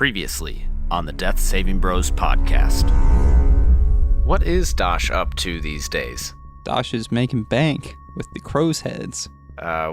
Previously on the Death Saving Bros podcast. What is Dosh up to these days? Dosh is making bank with the crow's heads.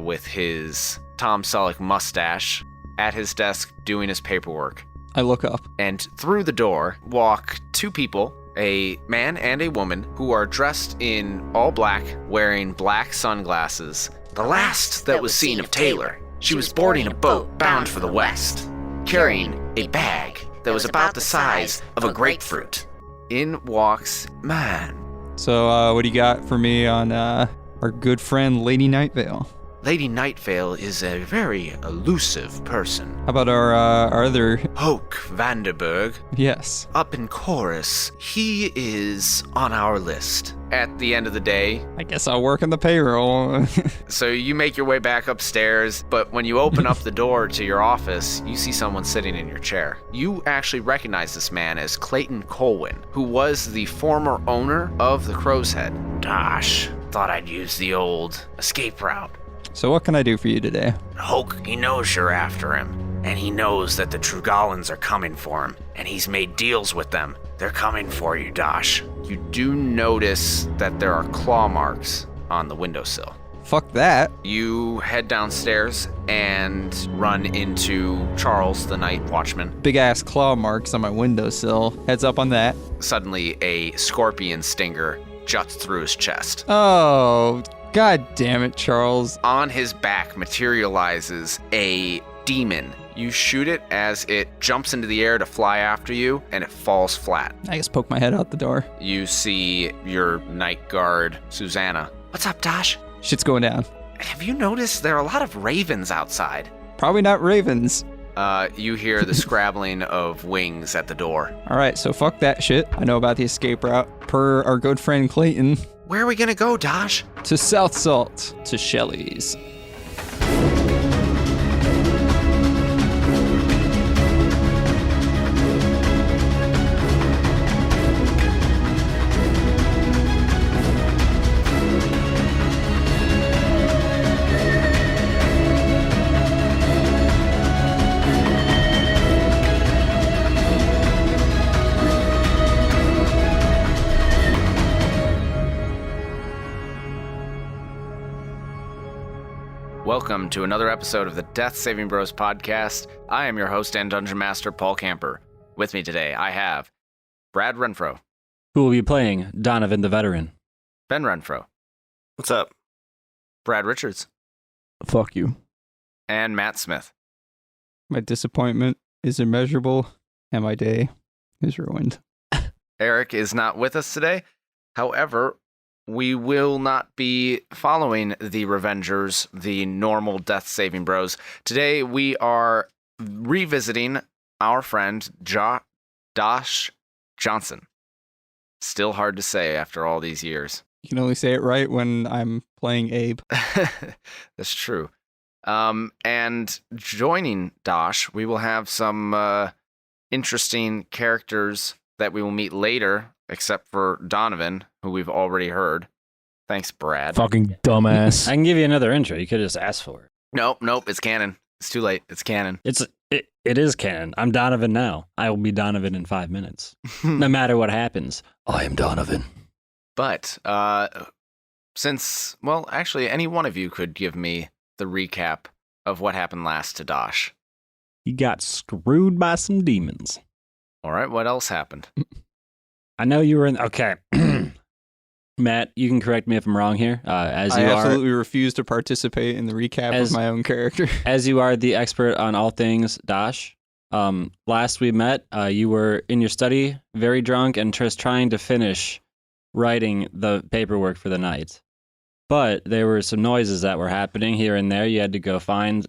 With his Tom Selleck mustache, at his desk doing his paperwork. I look up. And through the door walk two people, a man and a woman, who are dressed in all black, wearing black sunglasses. The last that was seen of Taylor. She was boarding a boat bound for the west, carrying a bag that was about the size of a grapefruit. In walks man. So, what do you got for me on our good friend Lady Nightvale? Lady Nightvale is a very elusive person. How about our other... Hoke Vanderberg. Yes. Up in chorus, he is on our list. At the end of the day... I guess I'll work on the payroll. So you make your way back upstairs, but when you open up the door to your office, you see someone sitting in your chair. You actually recognize this man as Clayton Colwyn, who was the former owner of the Crow's Head. Gosh, thought I'd use the old escape route. So what can I do for you today? Hoke, he knows you're after him, and he knows that the Trugolans are coming for him, and he's made deals with them. They're coming for you, Dosh. You do notice that there are claw marks on the windowsill. Fuck that. You head downstairs and run into Charles, the night watchman. Big ass claw marks on my windowsill. Heads up on that. Suddenly, a scorpion stinger juts through his chest. Oh, god damn it, Charles. On his back materializes a demon. You shoot it as it jumps into the air to fly after you, and it falls flat. I just poke my head out the door. You see your night guard, Susanna. What's up, Dosh? Shit's going down. Have you noticed there are a lot of ravens outside? Probably not ravens. You hear the scrabbling of wings at the door. Alright, so fuck that shit. I know about the escape route. Per our good friend Clayton. Where are we gonna go, Dosh? To South Salt. To Shelley's. Welcome to another episode of the Death Saving Bros podcast. I am your host and Dungeon Master, Paul Camper. With me today, I have Brad Renfro. Who will be playing Donovan the Veteran? Ben Renfro. What's up? Brad Richards. Fuck you. And Matt Smith. My disappointment is immeasurable, and my day is ruined. Eric is not with us today. However, we will not be following the Revengers, the normal Death Saving Bros. Today, we are revisiting our friend Dosh Johnson. Still hard to say after all these years. You can only say it right when I'm playing Abe. That's true. And joining Dosh, we will have some interesting characters that we will meet later, except for Donovan, who we've already heard. Thanks, Brad. Fucking dumbass. I can give you another intro. You could just ask for it. Nope, it's canon. It's too late. It's canon. It is canon. I'm Donovan now. I will be Donovan in 5 minutes. No matter what happens. I am Donovan. But actually, any one of you could give me the recap of what happened last to Dosh. He got screwed by some demons. All right, what else happened? I know you were in... Okay. Matt, you can correct me if I'm wrong here. I absolutely refuse to participate in the recap of my own character. As you are the expert on all things Dosh, last we met, you were in your study, very drunk, and just trying to finish writing the paperwork for the night. But there were some noises that were happening here and there. You had to go find,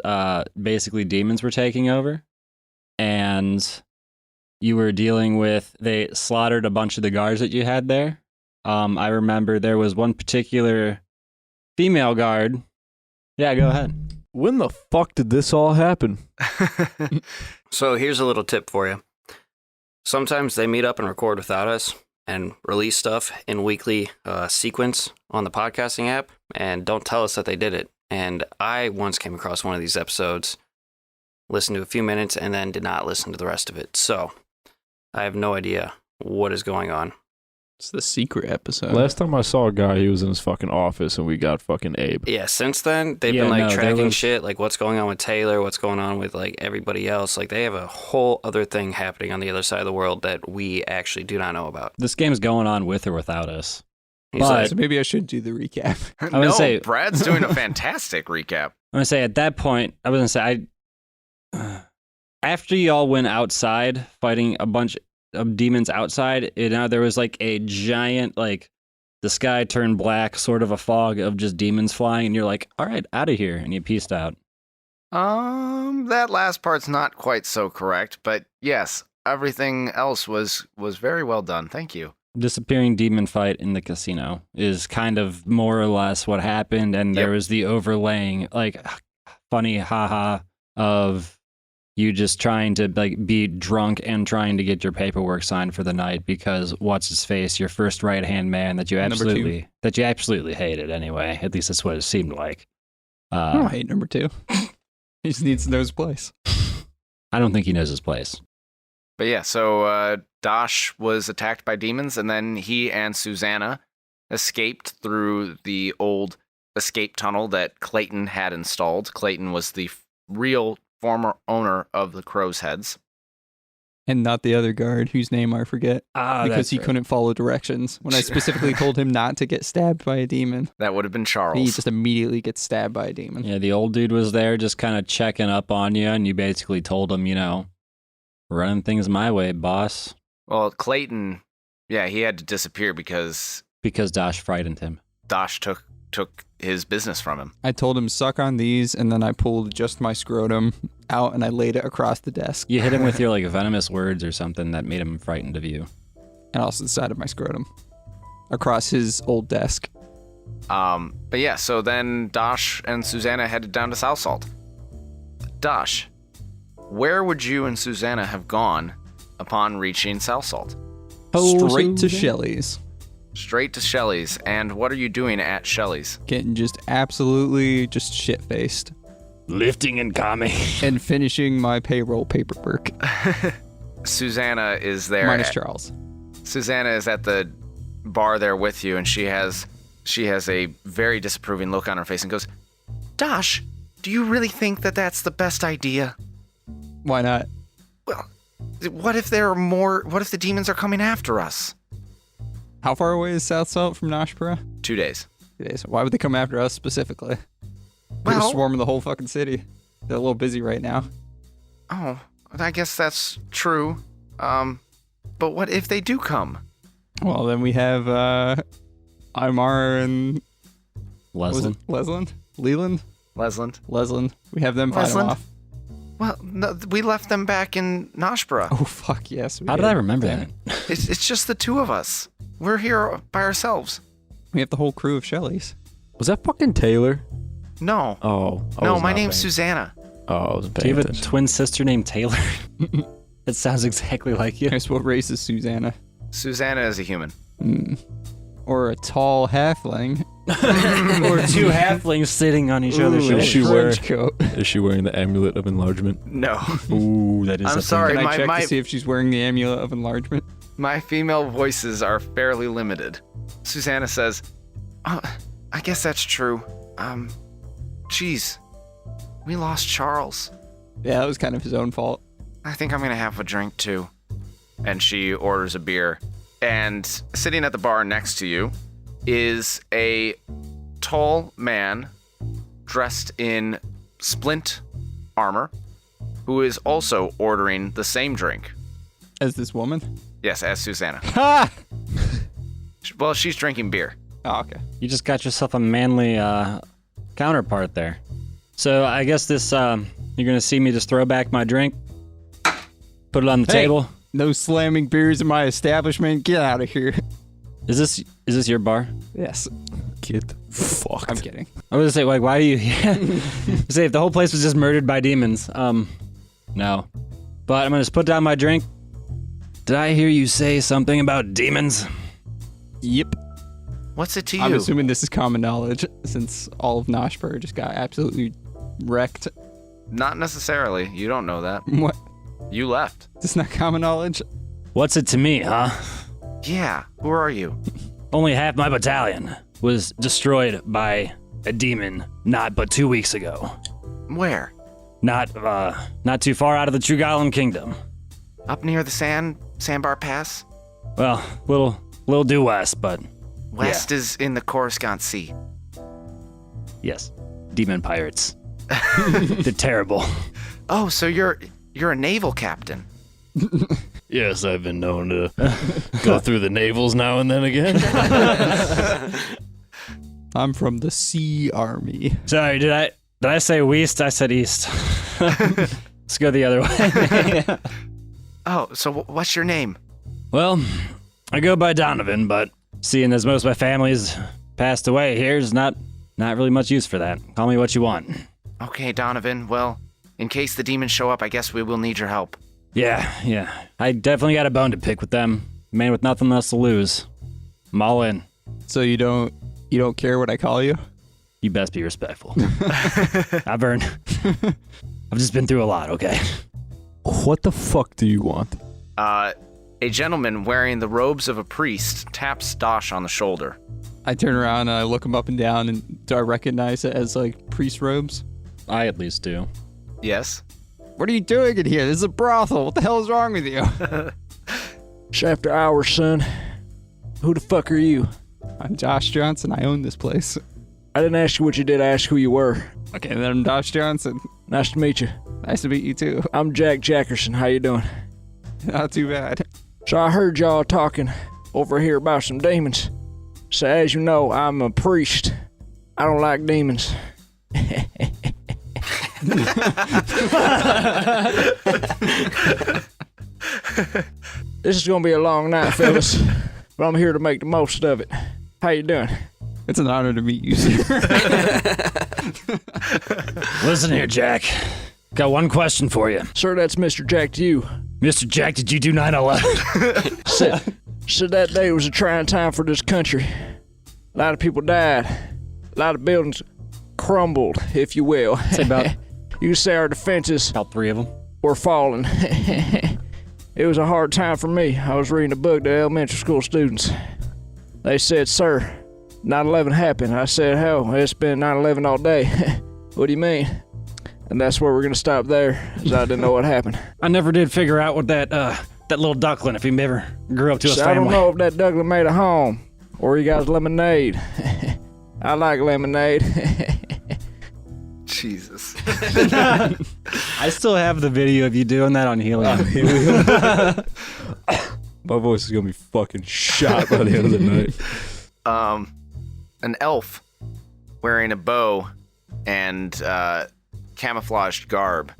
basically demons were taking over. And you were dealing with, they slaughtered a bunch of the guards that you had there. I remember there was one particular female guard. Yeah, go ahead. When the fuck did this all happen? So here's a little tip for you. Sometimes they meet up and record without us and release stuff in weekly sequence on the podcasting app and don't tell us that they did it. And I once came across one of these episodes listened to a few minutes, and then did not listen to the rest of it. So I have no idea what is going on. It's the secret episode. Last time I saw a guy, he was in his fucking office and we got fucking Abe. Yeah, since then, they've Yeah, been like no, there tracking was- shit, like what's going on with Taylor, what's going on with like everybody else. Like they have a whole other thing happening on the other side of the world that we actually do not know about. This game's going on with or without us. He's But- like, So maybe I should do the recap. No, would say- Brad's doing a fantastic recap. I'm gonna say at that point, I was gonna say after y'all went outside fighting a bunch of demons outside, there was like a giant the sky turned black, sort of a fog of just demons flying, and you're like, all right, out of here, and you pieced out. That last part's not quite so correct, but yes, everything else was very well done. Thank you. Disappearing demon fight in the casino is kind of more or less what happened, and there Yep. was the overlaying funny haha of you just trying to be drunk and trying to get your paperwork signed for the night because what's his face, your first right hand man that you Number two. absolutely hated anyway. At least that's what it seemed like. I don't hate number 2. He just needs to know his place. I don't think he knows his place. But yeah, so Dosh was attacked by demons, and then he and Susanna escaped through the old escape tunnel that Clayton had installed. Clayton was the real former owner of the Crow's Heads. And not the other guard whose name I forget because he couldn't follow directions. When I specifically told him not to get stabbed by a demon, That would have been he Charles. just immediately gets stabbed by a demon. Yeah, the old dude was there just kind of checking up on you, and you basically told him, running things my way, boss, Well, Clayton, yeah, he had to disappear because because Dosh frightened him. Dosh took his business from him. I told him suck on these, and then I pulled just my scrotum out and I laid it across the desk You hit him with your venomous words or something that made him frightened of you. and also the side of my scrotum across his old desk. But yeah, so then Dosh and Susanna headed down to South Salt. Dosh, where would you and Susanna have gone upon reaching South Salt? Straight to Shelley's. Straight to Shelley's. And what are you doing at Shelley's? Getting just absolutely just shit-faced. Lifting and calming. And finishing my payroll paperwork. Susanna is there. Minus Charles. Susanna is at the bar there with you, and she has a very disapproving look on her face and goes, Dosh, do you really think that that's the best idea? Why not? Well, what if the demons are coming after us? How far away is South Salt from Noshpura? 2 days. 2 days. Why would they come after us specifically? They're Well- swarming the whole fucking city. They're a little busy right now. Oh, I guess that's true. But what if they do come? Well, then we have Imar and what was Leslie. it? Lesland? Leland? Lesland? Lesland. We have them fight them Lesland? off. Well, no, we left them back in Noshpura. Oh fuck yes. How did I remember that? It's just the two of us. We're here by ourselves. We have the whole crew of Shelley's. Was that fucking Taylor? No. Oh. I No, was my not name's paying- Susanna. Oh, I wasn't Do paying you have a attention. twin sister named Taylor? That sounds exactly like you. Guess what race is Susanna? Susanna is a human. Or a tall halfling. Or two halflings sitting on each other's Ooh, shoulders. is she wearing- Trench coat. Is she wearing the amulet of enlargement? No. Ooh, that is I'm a thing. sorry. Can I my- check my- to see if she's wearing the amulet of enlargement? My female voices are fairly limited. Susanna says, I guess that's true. Geez, we lost Charles. Yeah, that was kind of his own fault. I think I'm gonna have a drink too. And she orders a beer. And sitting at the bar next to you is a tall man dressed in splint armor who is also ordering the same drink. As this woman? Yes, as Susanna. Ha! Well, she's drinking beer. Oh, okay. You just got yourself a manly counterpart there. So I guess this, you're gonna see me just throw back my drink, put it on the Hey. table. No slamming beers in my establishment. Get out of here. Is this your bar? Yes, Get fucked. I'm kidding. I was gonna say, why do you say if the whole place was just murdered by demons? No. But I'm gonna just put down my drink. Did I hear you say something about demons? Yep. What's it to you? I'm assuming this is common knowledge since all of Noshpur just got absolutely wrecked. Not necessarily. You don't know that. What? You left. It's not common knowledge? What's it to me, huh? Yeah. Who are you? Only half my battalion was destroyed by a demon not but 2 weeks ago. Where? Not too far out of the Trugallan Kingdom. Up near the Sandbar Pass? Well, little due west, but West is in the Coruscant Sea. yes, demon pirates. They're terrible. Oh, so you're a naval captain. Yes, I've been known to go through the navals now and then again. I'm from the Sea Army. Sorry, did I say west? I said east. Let's go the other way. Oh, so what's your name? Well, I go by Donovan, but seeing as most of my family's passed away, here's not really much use for that. Call me what you want. Okay, Donovan. Well, in case the demons show up, I guess we will need your help. Yeah. I definitely got a bone to pick with them. Man with nothing else to lose. I'm all in. So you don't care what I call you? You best be respectful. I've just been through a lot, okay? What the fuck do you want? A gentleman wearing the robes of a priest taps Dosh on the shoulder. I turn around and I look him up and down, and do I recognize it as like priest robes? I at least do. Yes? What are you doing in here? This is a brothel. What the hell is wrong with you? It's after hours, son. Who the fuck are you? I'm Josh Johnson. I own this place. I didn't ask you what you did. I asked who you were. Okay, then I'm Josh Johnson. Nice to meet you. Nice to meet you too. I'm Jack Jackerson. How you doing? Not too bad. So I heard y'all talking over here about some demons. So as you know, I'm a priest. I don't like demons. This is gonna be a long night, fellas, but I'm here to make the most of it. How you doing? It's an honor to meet you, sir. Listen here, Jack. Got one question for you. Sir, that's Mr. Jack to you. Mr. Jack, did you do 9/11? Said that day was a trying time for this country. A lot of people died. A lot of buildings crumbled, if you will. Say about You can say our defenses about 3 of them. were falling. It was a hard time for me. I was reading a book to elementary school students. They said, sir, 9/11 happened. I said, hell, it's been 9/11 all day. What do you mean? And that's where we're going to stop there, as I didn't know what happened. I never did figure out what that little duckling, if he ever grew up to his So family. I don't know if that duckling made a home, or he got lemonade. I like lemonade. Jesus. I still have the video of you doing that on Helium. My voice is going to be fucking shot by the end of the night. An elf wearing a bow and camouflaged garb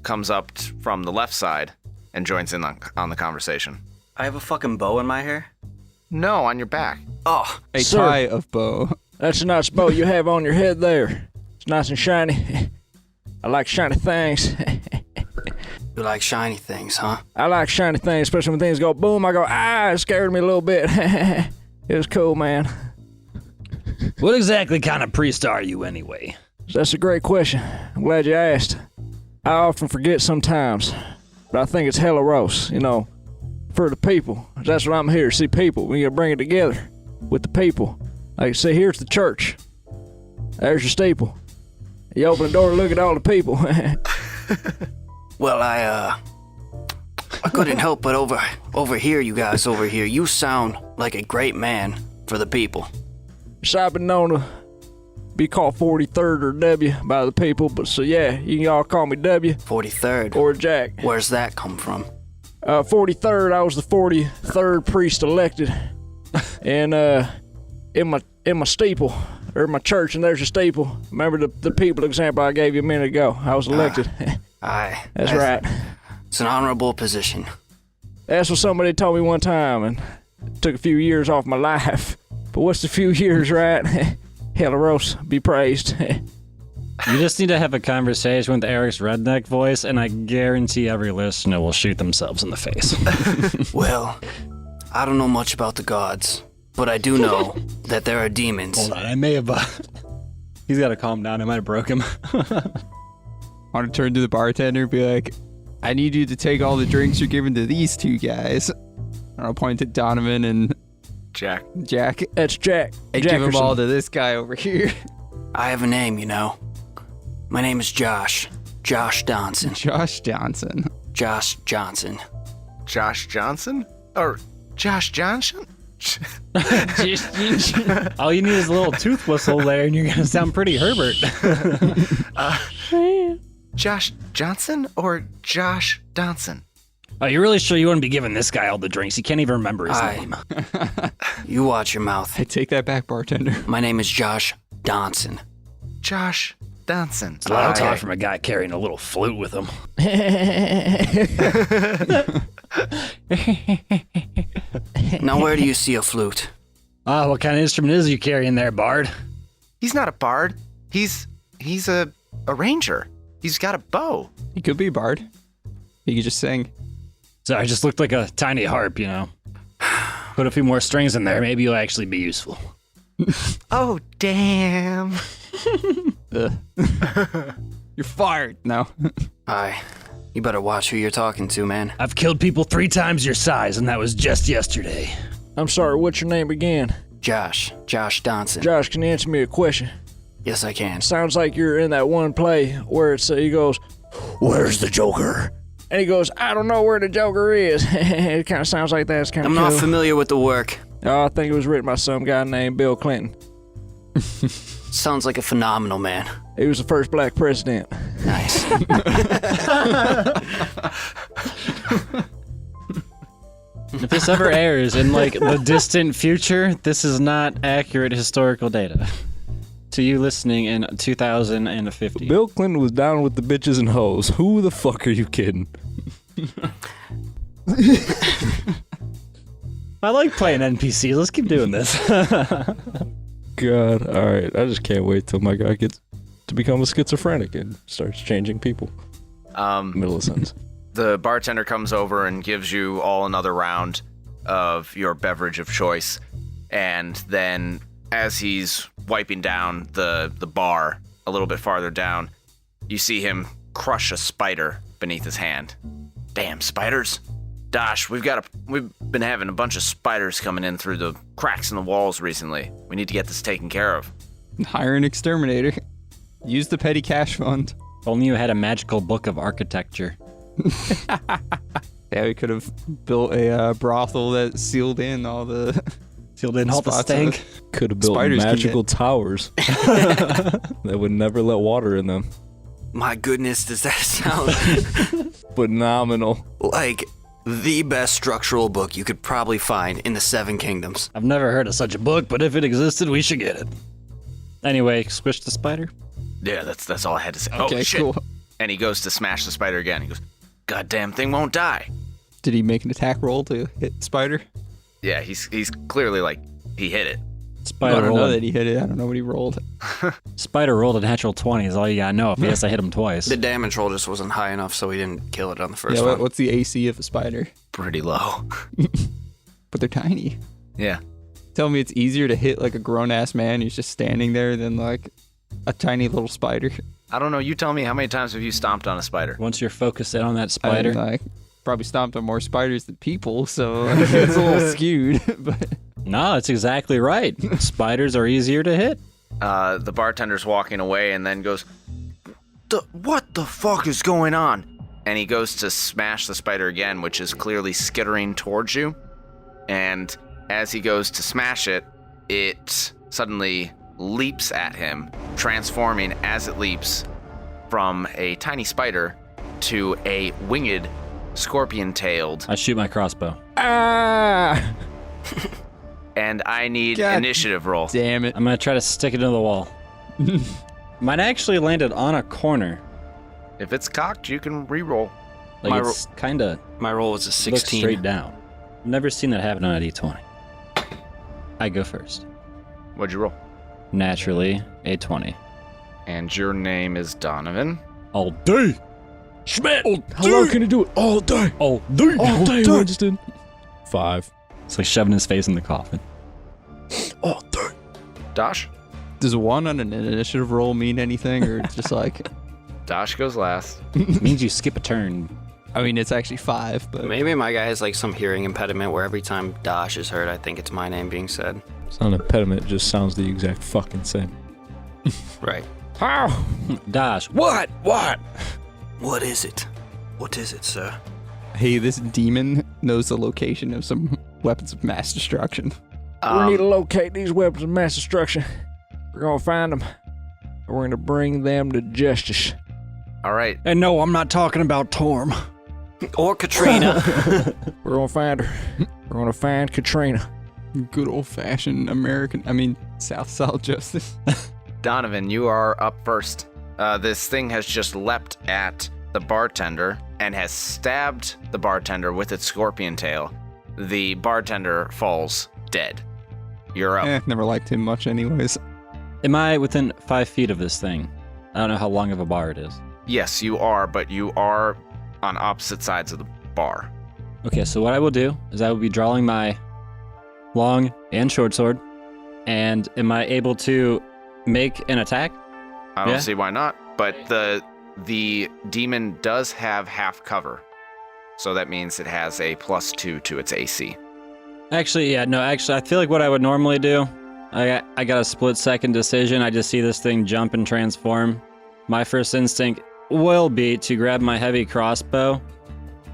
comes up from the left side and joins in on the conversation. I have a fucking bow in my hair? No, on your back. Oh, A Sir. tie of bow. That's a nice bow you have on your head there. It's nice and shiny. I like shiny things. you like shiny things, huh? I like shiny things, especially when things go boom. I go, it scared me a little bit. It was cool, man. What exactly kind of priest are you, anyway? That's a great question. I'm glad you asked. I often forget sometimes, but I think it's hella roast, for the people. That's what I'm here to see people. We gotta bring it together with the people. Like, see, here's the church. There's your steeple. You open the door, look at all the people. Well, I couldn't help but overhear you guys over here. You sound like a great man for the people. So I've been known to be called 43rd or W by the people, but so yeah, you can all call me W 43rd. or Jack. Where's that come from? 43rd, I was the 43rd priest elected, and in my steeple or my church, and there's a steeple. Remember the people example I gave you a minute ago? I was elected. Aye. That's right. It's an honorable position. That's what somebody told me one time, and it took a few years off my life. But what's a few years, right? Helaros, be praised. You just need to have a conversation with Eric's redneck voice, and I guarantee every listener will shoot themselves in the face. Well, I don't know much about the gods, but I do know that there are demons. Hold on, I may have... He's got to calm down. I might have broke him. I want to turn to the bartender and be like, I need you to take all the drinks you're giving to these two guys. And I'll point to Donovan and Jack. That's Jack. And give them all to this guy over here. I have a name, you know. My name is Josh. Josh Johnson. Josh Johnson. Josh Johnson. Josh Johnson? Or Josh Johnson? All you need is a little tooth whistle there, and you're gonna sound pretty Herbert. Josh Johnson or Josh Donson? Oh, you really sure you wouldn't be giving this guy all the drinks? He can't even remember his name. You watch your mouth. I take that back, bartender. My name is Josh Donson. Josh Donson. It's a lot of talk from a guy carrying a little flute with him. Now, where do you see a flute? What kind of instrument is you carrying there, Bard? He's not a bard. He's a ranger. He's got a bow. He could be a bard. He could just sing. Sorry, just looked like a tiny harp, you know. Put a few more strings in there, maybe you'll actually be useful. Oh, damn. You're fired. No. Aye. You better watch who you're talking to, man. I've killed people 3 times your size, and that was just yesterday. I'm sorry, what's your name again? Josh Donson. Josh, can you answer me a question? Yes, I can. Sounds like you're in that one play where it's he goes, "Where's the Joker?" And he goes, "I don't know where the Joker is." It kind of sounds like that. It's kind of I'm not familiar with the work. Oh, I think it was written by some guy named Bill Clinton. Sounds like a phenomenal man. He was the first black president. Nice. If this ever airs in, like, the distant future, this is not accurate historical data. To you listening in 2050. Bill Clinton was down with the bitches and hoes. Who the fuck are you kidding? I like playing NPCs. Let's keep doing this. God, all right. I just can't wait till my guy gets to become a schizophrenic and starts changing people. Middle of sentence. The bartender comes over and gives you all another round of your beverage of choice. And then as he's wiping down the bar a little bit farther down, you see him crush a spider beneath his hand. Damn spiders. Dosh, we've been having a bunch of spiders coming in through the cracks in the walls recently. We need to get this taken care of. Hire an exterminator. Use the petty cash fund. If only you had a magical book of architecture. Yeah, we could have built a brothel that sealed in all the stank. Could have built Spiders can magical towers that would never let water in them. My goodness, does that sound Phenomenal. like the best structural book you could probably find in the 7 Kingdoms? I've never heard of such a book, but if it existed, we should get it. Anyway, squish the spider. Yeah, that's all I had to say. Okay, oh, shit. cool. And he goes to smash the spider again. He goes, goddamn thing won't die. Did he make an attack roll to hit the spider? Yeah, he's clearly like, he hit it. I Spider don't know rolled. that he hit it. I don't know what he rolled. Spider rolled a natural 20 is all you gotta know. If yes, I hit him twice. The damage roll just wasn't high enough, so we didn't kill it on the first Yeah, one. what's the AC of a spider? Pretty low. But they're tiny. Yeah. Tell me it's easier to hit like a grown-ass man who's just standing there than like a tiny little spider. I don't know. You tell me, how many times have you stomped on a spider? Once you're focused in on that spider, I like probably stomped on more spiders than people, so it's a little skewed. But no, it's exactly right. Spiders are easier to hit. The bartender's walking away and then goes, what the fuck is going on? And he goes to smash the spider again, which is clearly skittering towards you. And as he goes to smash it, it suddenly leaps at him, transforming as it leaps from a tiny spider to a winged, scorpion-tailed. I shoot my crossbow. Ah! And I need God initiative roll. damn it. I'm gonna try to stick it into the wall. Mine actually landed on a corner. If it's cocked, you can re-roll. Like My it's kinda My roll was a looks 16. straight down. I've never seen that happen on a D20. I go first. What'd you roll? Naturally, a 20. And your name is Donovan. All day. Schmidt. How long can you do it? All day. All day. All day, Winston. 5. It's like shoving his face in the coffin. All day. Dosh? Does 1 on an initiative roll mean anything, or it's just like Dosh goes last. It means you skip a turn. I mean, it's actually 5, but Maybe my guy has like some hearing impediment where every time Dosh is heard, I think it's my name being said. It's not an impediment, it just sounds the exact fucking same. Right. How? Dash. What? What is it? What is it, sir? hey, this demon knows the location of some weapons of mass destruction. We need to locate these weapons of mass destruction. We're gonna find them. And we're gonna bring them to justice. All right. And no, I'm not talking about Torm. Or Katrina. We're gonna find her. We're gonna find Katrina. Good old-fashioned South-South justice. Donovan, you are up first. This thing has just leapt at the bartender and has stabbed the bartender with its scorpion tail. The bartender falls dead. You're up. Never liked him much anyways. Am I within 5 feet of this thing? I don't know how long of a bar it is. Yes, you are, but you are on opposite sides of the bar. Okay, so what I will do is I will be drawing my long and short sword. And am I able to make an attack? I don't Yeah. see why not. But the demon does have half cover. So that means it has a +2 to its AC. Actually, I feel like what I would normally do, I got a split-second decision. I just see this thing jump and transform. My first instinct will be to grab my heavy crossbow.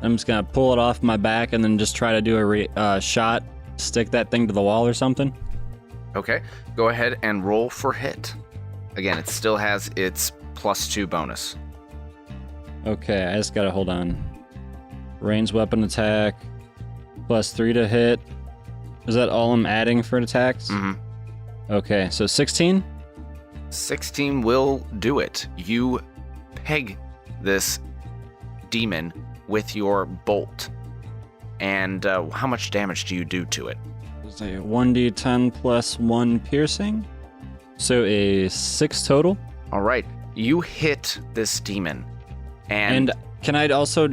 I'm just going to pull it off my back and then just try to do a shot, stick that thing to the wall or something. Okay, go ahead and roll for hit. Again, it still has its +2 bonus. Okay, I just got to hold on. Ranged weapon attack, +3 to hit. Is that all I'm adding for attacks? Mm-hmm. Okay, so 16? 16 will do it. You peg this demon with your bolt. And how much damage do you do to it? It's a 1d10 plus 1 piercing. So a 6 total. All right, you hit this demon. And can I also,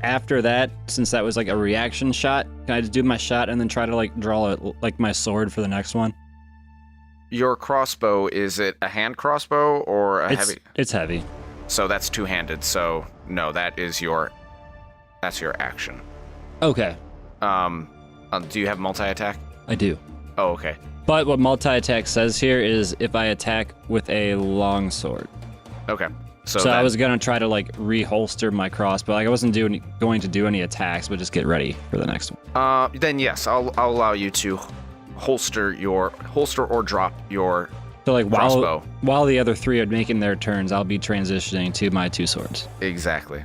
after that, since that was like a reaction shot, can I just do my shot and then try to like draw my sword for the next one? Your crossbow, is it a hand crossbow or a heavy? It's heavy. So that's two-handed. So no, that's your action. Okay, Do you have multi-attack? I do. Oh, okay. But what multi-attack says here is if I attack with a long sword. Okay. So I was gonna try to like reholster my crossbow. Like I wasn't going to do any attacks, but just get ready for the next one. Then yes, I'll allow you to holster or drop your So like crossbow. while the other 3 are making their turns, I'll be transitioning to my 2 swords. Exactly.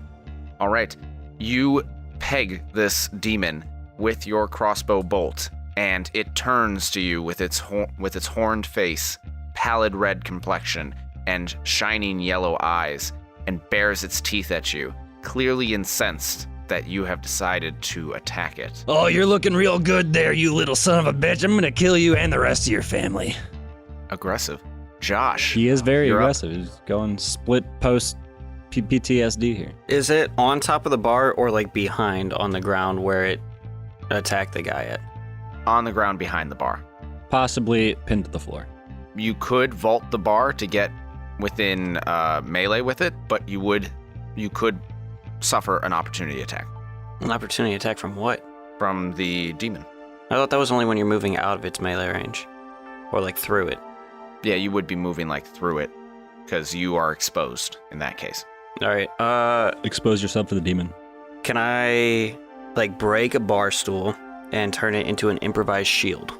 All right. You peg this demon with your crossbow bolt, and it turns to you with its horned face, pallid red complexion, and shining yellow eyes, and bares its teeth at you, clearly incensed that you have decided to attack it. Oh, you're looking real good there, you little son of a bitch. I'm gonna kill you and the rest of your family. Aggressive. Josh. He is very you're up. aggressive. He's going split post PTSD here. Is it on top of the bar or like behind on the ground where it attacked the guy at? On the ground behind the bar. Possibly pinned to the floor. You could vault the bar to get within melee with it, but you could suffer an opportunity attack An opportunity attack from what? from the demon. I thought that was only when you're moving out of its melee range. Or like through it. Yeah, you would be moving like through it because you are exposed in that case. Alright, Expose yourself to the demon. can I like break a bar stool and turn it into an improvised shield?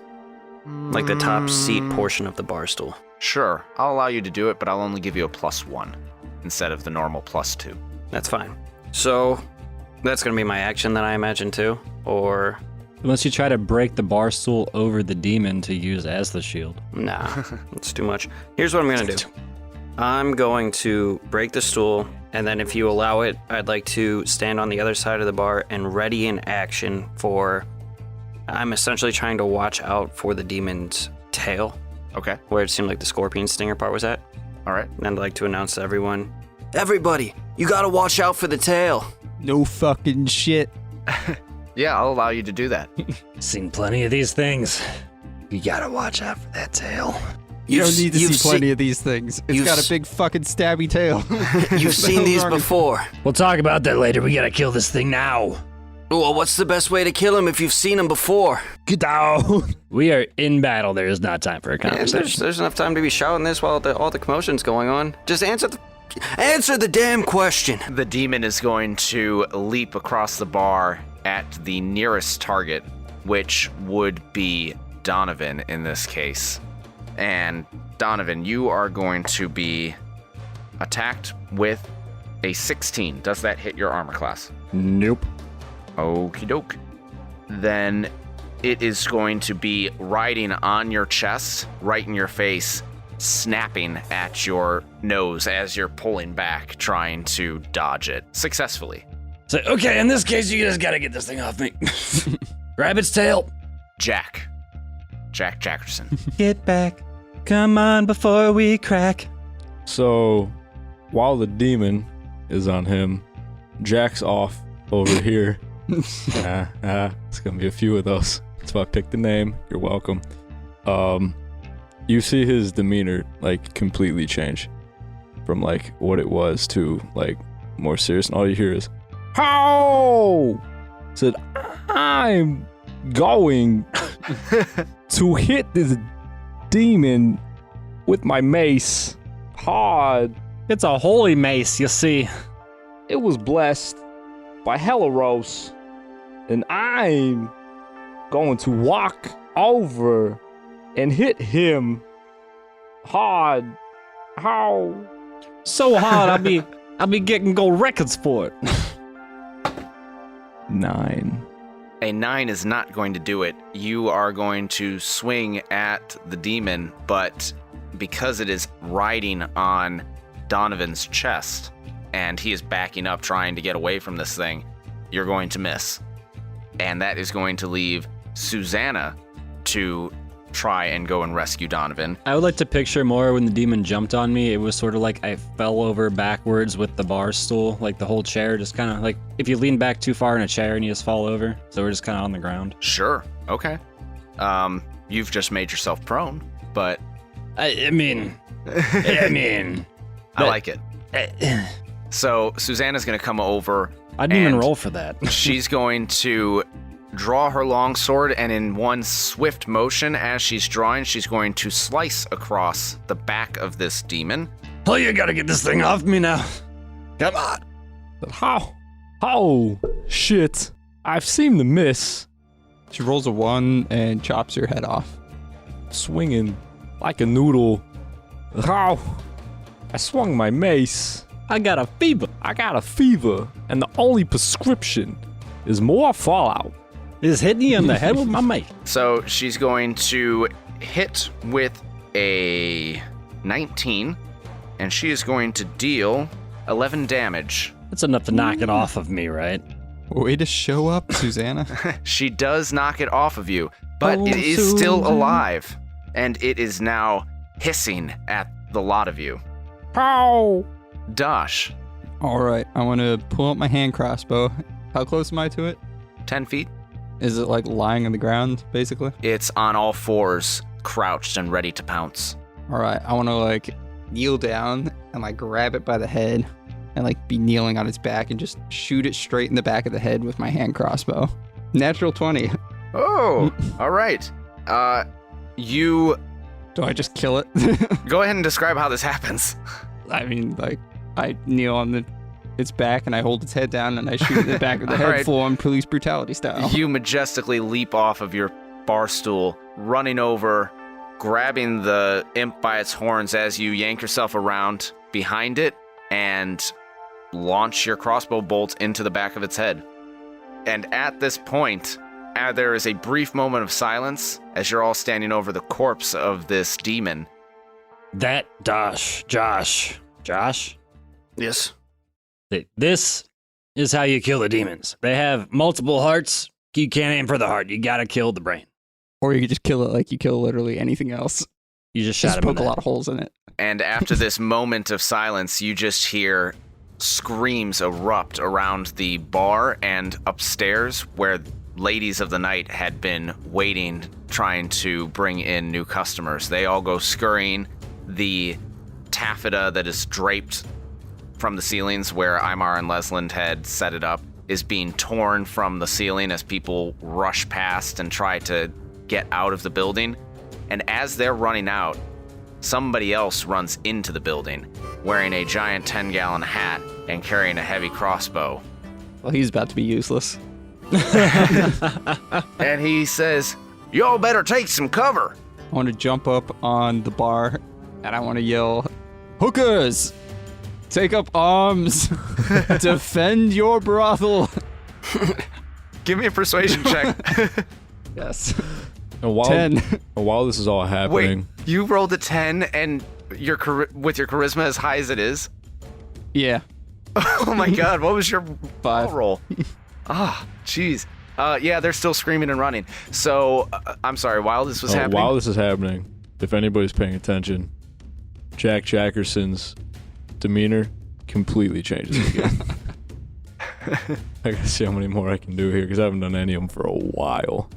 Like the top seat portion of the bar stool. Sure, I'll allow you to do it, but I'll only give you a +1 instead of the normal +2. That's fine. So, that's gonna be my action then I imagine too? Or, Unless you try to break the bar stool over the demon to use as the shield. nah, it's too much. Here's what I'm gonna do. I'm going to break the stool, and then if you allow it, I'd like to stand on the other side of the bar and ready in action for... I'm essentially trying to watch out for the demon's tail, Okay, where it seemed like the scorpion stinger part was at. all right. And I'd like to announce to everyone, everybody, you gotta watch out for the tail. No fucking shit. Yeah, I'll allow you to do that. Seen plenty of these things. You gotta watch out for that tail. You don't need to see plenty of these things. It's got a big fucking stabby tail. You've seen these before. We'll talk about that later. We gotta kill this thing now. Well, what's the best way to kill him if you've seen him before? Get down. We are in battle. There is not time for a Yeah, conversation. there's enough time to be shouting this while all the commotion's going on. Just answer the damn question. The demon is going to leap across the bar at the nearest target, which would be Donovan in this case. And Donovan, you are going to be attacked with a 16. Does that hit your armor class? Nope. Okie doke. Then it is going to be riding on your chest, right in your face, snapping at your nose as you're pulling back, trying to dodge it successfully. So, okay, in this case, you just gotta get this thing off me. Grab its tail. Jack Jackerson. Get back. Come on before we crack. So, while the demon is on him, Jack's off over here. It's gonna be a few of those. That's why I picked the name. You're welcome. You see his demeanor like completely change from like what it was to like more serious, and all you hear is "How?" Said, "I'm going to hit this demon with my mace hard. It's a holy mace, you see. It was blessed by Helaros, and I'm going to walk over and hit him hard. How? So hard, I'll be getting gold records for it." 9. A 9 is not going to do it. You are going to swing at the demon, but because it is riding on Donovan's chest, and he is backing up trying to get away from this thing, you're going to miss. And that is going to leave Susanna to try and go and rescue Donovan. I would like to picture more when the demon jumped on me. It was sort of like I fell over backwards with the bar stool, like the whole chair, just kind of like if you lean back too far in a chair and you just fall over. So we're just kind of on the ground. Sure. Okay. You've just made yourself prone, but I mean, I like it. So Susanna's going to come over. I didn't even and roll for that. She's going to draw her long sword, and in one swift motion, as she's drawing, she's going to slice across the back of this demon. Oh, you gotta get this thing off me now. Come on. How? Oh, shit. I've seen the miss. She rolls a 1 and chops your head off. Swinging like a noodle. How? I swung my mace. I got a fever. I got a fever, and the only prescription is more fallout. Just hitting you on the head with my mate. So she's going to hit with a 19, and she is going to deal 11 damage. That's enough to knock it off of me, right? Way to show up, Susanna. She does knock it off of you, but Oh, it is still Susan. alive, and it is now hissing at the lot of you. How? Dosh, All right, I want to pull out my hand crossbow. How close am I to it? 10 feet. Is it like lying on the ground, basically? It's on all fours, crouched and ready to pounce. All right, I want to like kneel down and like grab it by the head and like be kneeling on its back and just shoot it straight in the back of the head with my hand crossbow. Natural 20. Oh, all right. You Do I just kill it? go ahead and describe how this happens. I mean, like, I kneel on its back and I hold its head down and I shoot it in the back of the head Alright. full on police brutality style. You majestically leap off of your bar stool, running over, grabbing the imp by its horns as you yank yourself around behind it and launch your crossbow bolt into the back of its head. And at this point, there is a brief moment of silence as you're all standing over the corpse of this demon. That Josh. Yes. This is how you kill the demons. They have multiple hearts. You can't aim for the heart. You gotta kill the brain. Or you could just kill it like you kill literally anything else. You just shot Just him in poke the a head. lot of holes in it. And after this moment of silence, you just hear screams erupt around the bar and upstairs where ladies of the night had been waiting, trying to bring in new customers. They all go scurrying. The taffeta that is draped from the ceilings where Imar and Lesland had set it up is being torn from the ceiling as people rush past and try to get out of the building. And as they're running out, somebody else runs into the building wearing a giant 10-gallon hat and carrying a heavy crossbow. Well, he's about to be useless. And he says, "Y'all better take some cover." I want to jump up on the bar and I want to yell, "Hookers! Take up arms! Defend your brothel!" Give me a persuasion check. Yes. And while, 10. and while this is all Wait, happening, you rolled a 10 and with your charisma as high as it is? Yeah. Oh my god, what was your 5. roll? Ah, jeez. Yeah, they're still screaming and running. So, I'm sorry, while this was happening... while this is happening, if anybody's paying attention, Jack Jackerson's demeanor completely changes again. I gotta see how many more I can do here because I haven't done any of them for a while.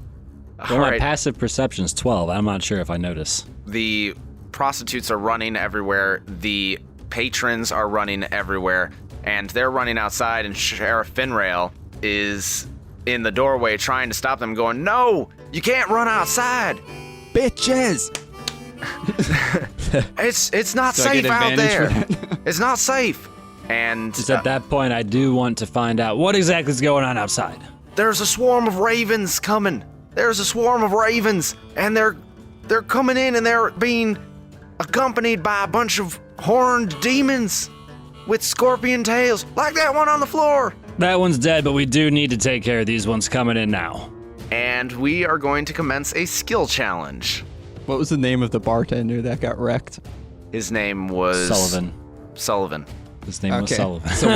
Well, my Alright, passive perception's 12. I'm not sure if I notice. the prostitutes are running everywhere, the patrons are running everywhere, and they're running outside, and Sheriff Finrail is in the doorway trying to stop them, going, "No, you can't run outside. Bitches! It's not Do I get safe out advantage there. for that? It's not safe." And Just at that point, I do want to find out what exactly is going on outside. there's a swarm of ravens coming. There's a swarm of ravens, and they're coming in, and they're being accompanied by a bunch of horned demons with scorpion tails, like that one on the floor. That one's dead, but we do need to take care of these ones coming in now. And we are going to commence a skill challenge. What was the name of the bartender that got wrecked? His name was Sullivan. His name was Sullivan. So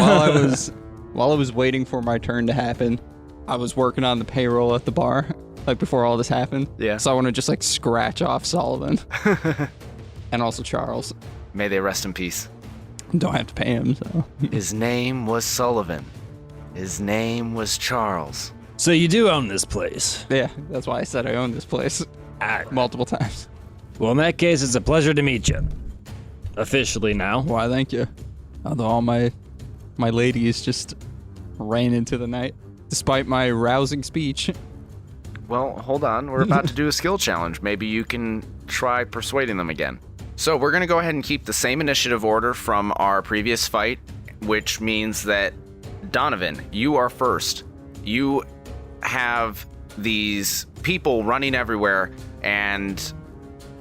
while I was waiting for my turn to happen, I was working on the payroll at the bar, like before all this happened. Yeah. So I want to just like scratch off Sullivan. And also Charles. May they rest in peace. Don't have to pay him, so. His name was Sullivan. His name was Charles. So you do own this place. Yeah, that's why I said I own this place multiple times. Well, in that case, it's a pleasure to meet you. Officially now. Why, thank you. Although all my ladies just ran into the night, despite my rousing speech. Well, hold on. We're about to do a skill challenge. Maybe you can try persuading them again. So we're going to go ahead and keep the same initiative order from our previous fight, which means that Donovan, you are first. You have these people running everywhere, and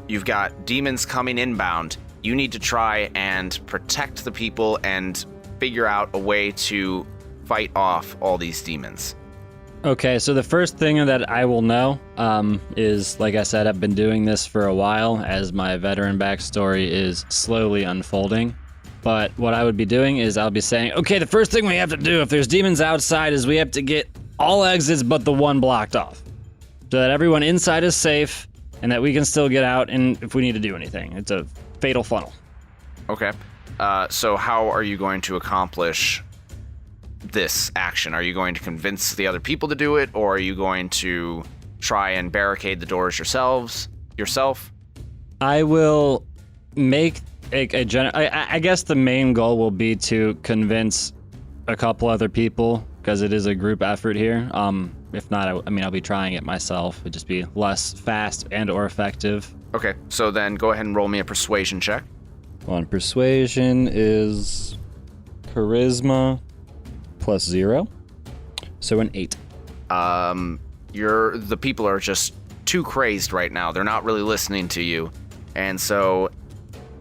you've got demons coming inbound. You need to try and protect the people and figure out a way to fight off all these demons. Okay, so the first thing that I will know is, like I said, I've been doing this for a while as my veteran backstory is slowly unfolding. But what I would be doing is I'll be saying, okay, the first thing we have to do if there's demons outside is we have to get all exits but the one blocked off. So that everyone inside is safe and that we can still get out and if we need to do anything. It's a fatal funnel. Okay. So how are you going to accomplish this action? Are you going to convince the other people to do it, or are you going to try and barricade the doors yourself? I will make I guess the main goal will be to convince a couple other people because it is a group effort here. If not, I'll be trying it myself. It'd just be less fast and or effective. Okay, so then go ahead and roll me a persuasion check. Well, persuasion is charisma plus 0, so an 8. The people are just too crazed right now. They're not really listening to you, and so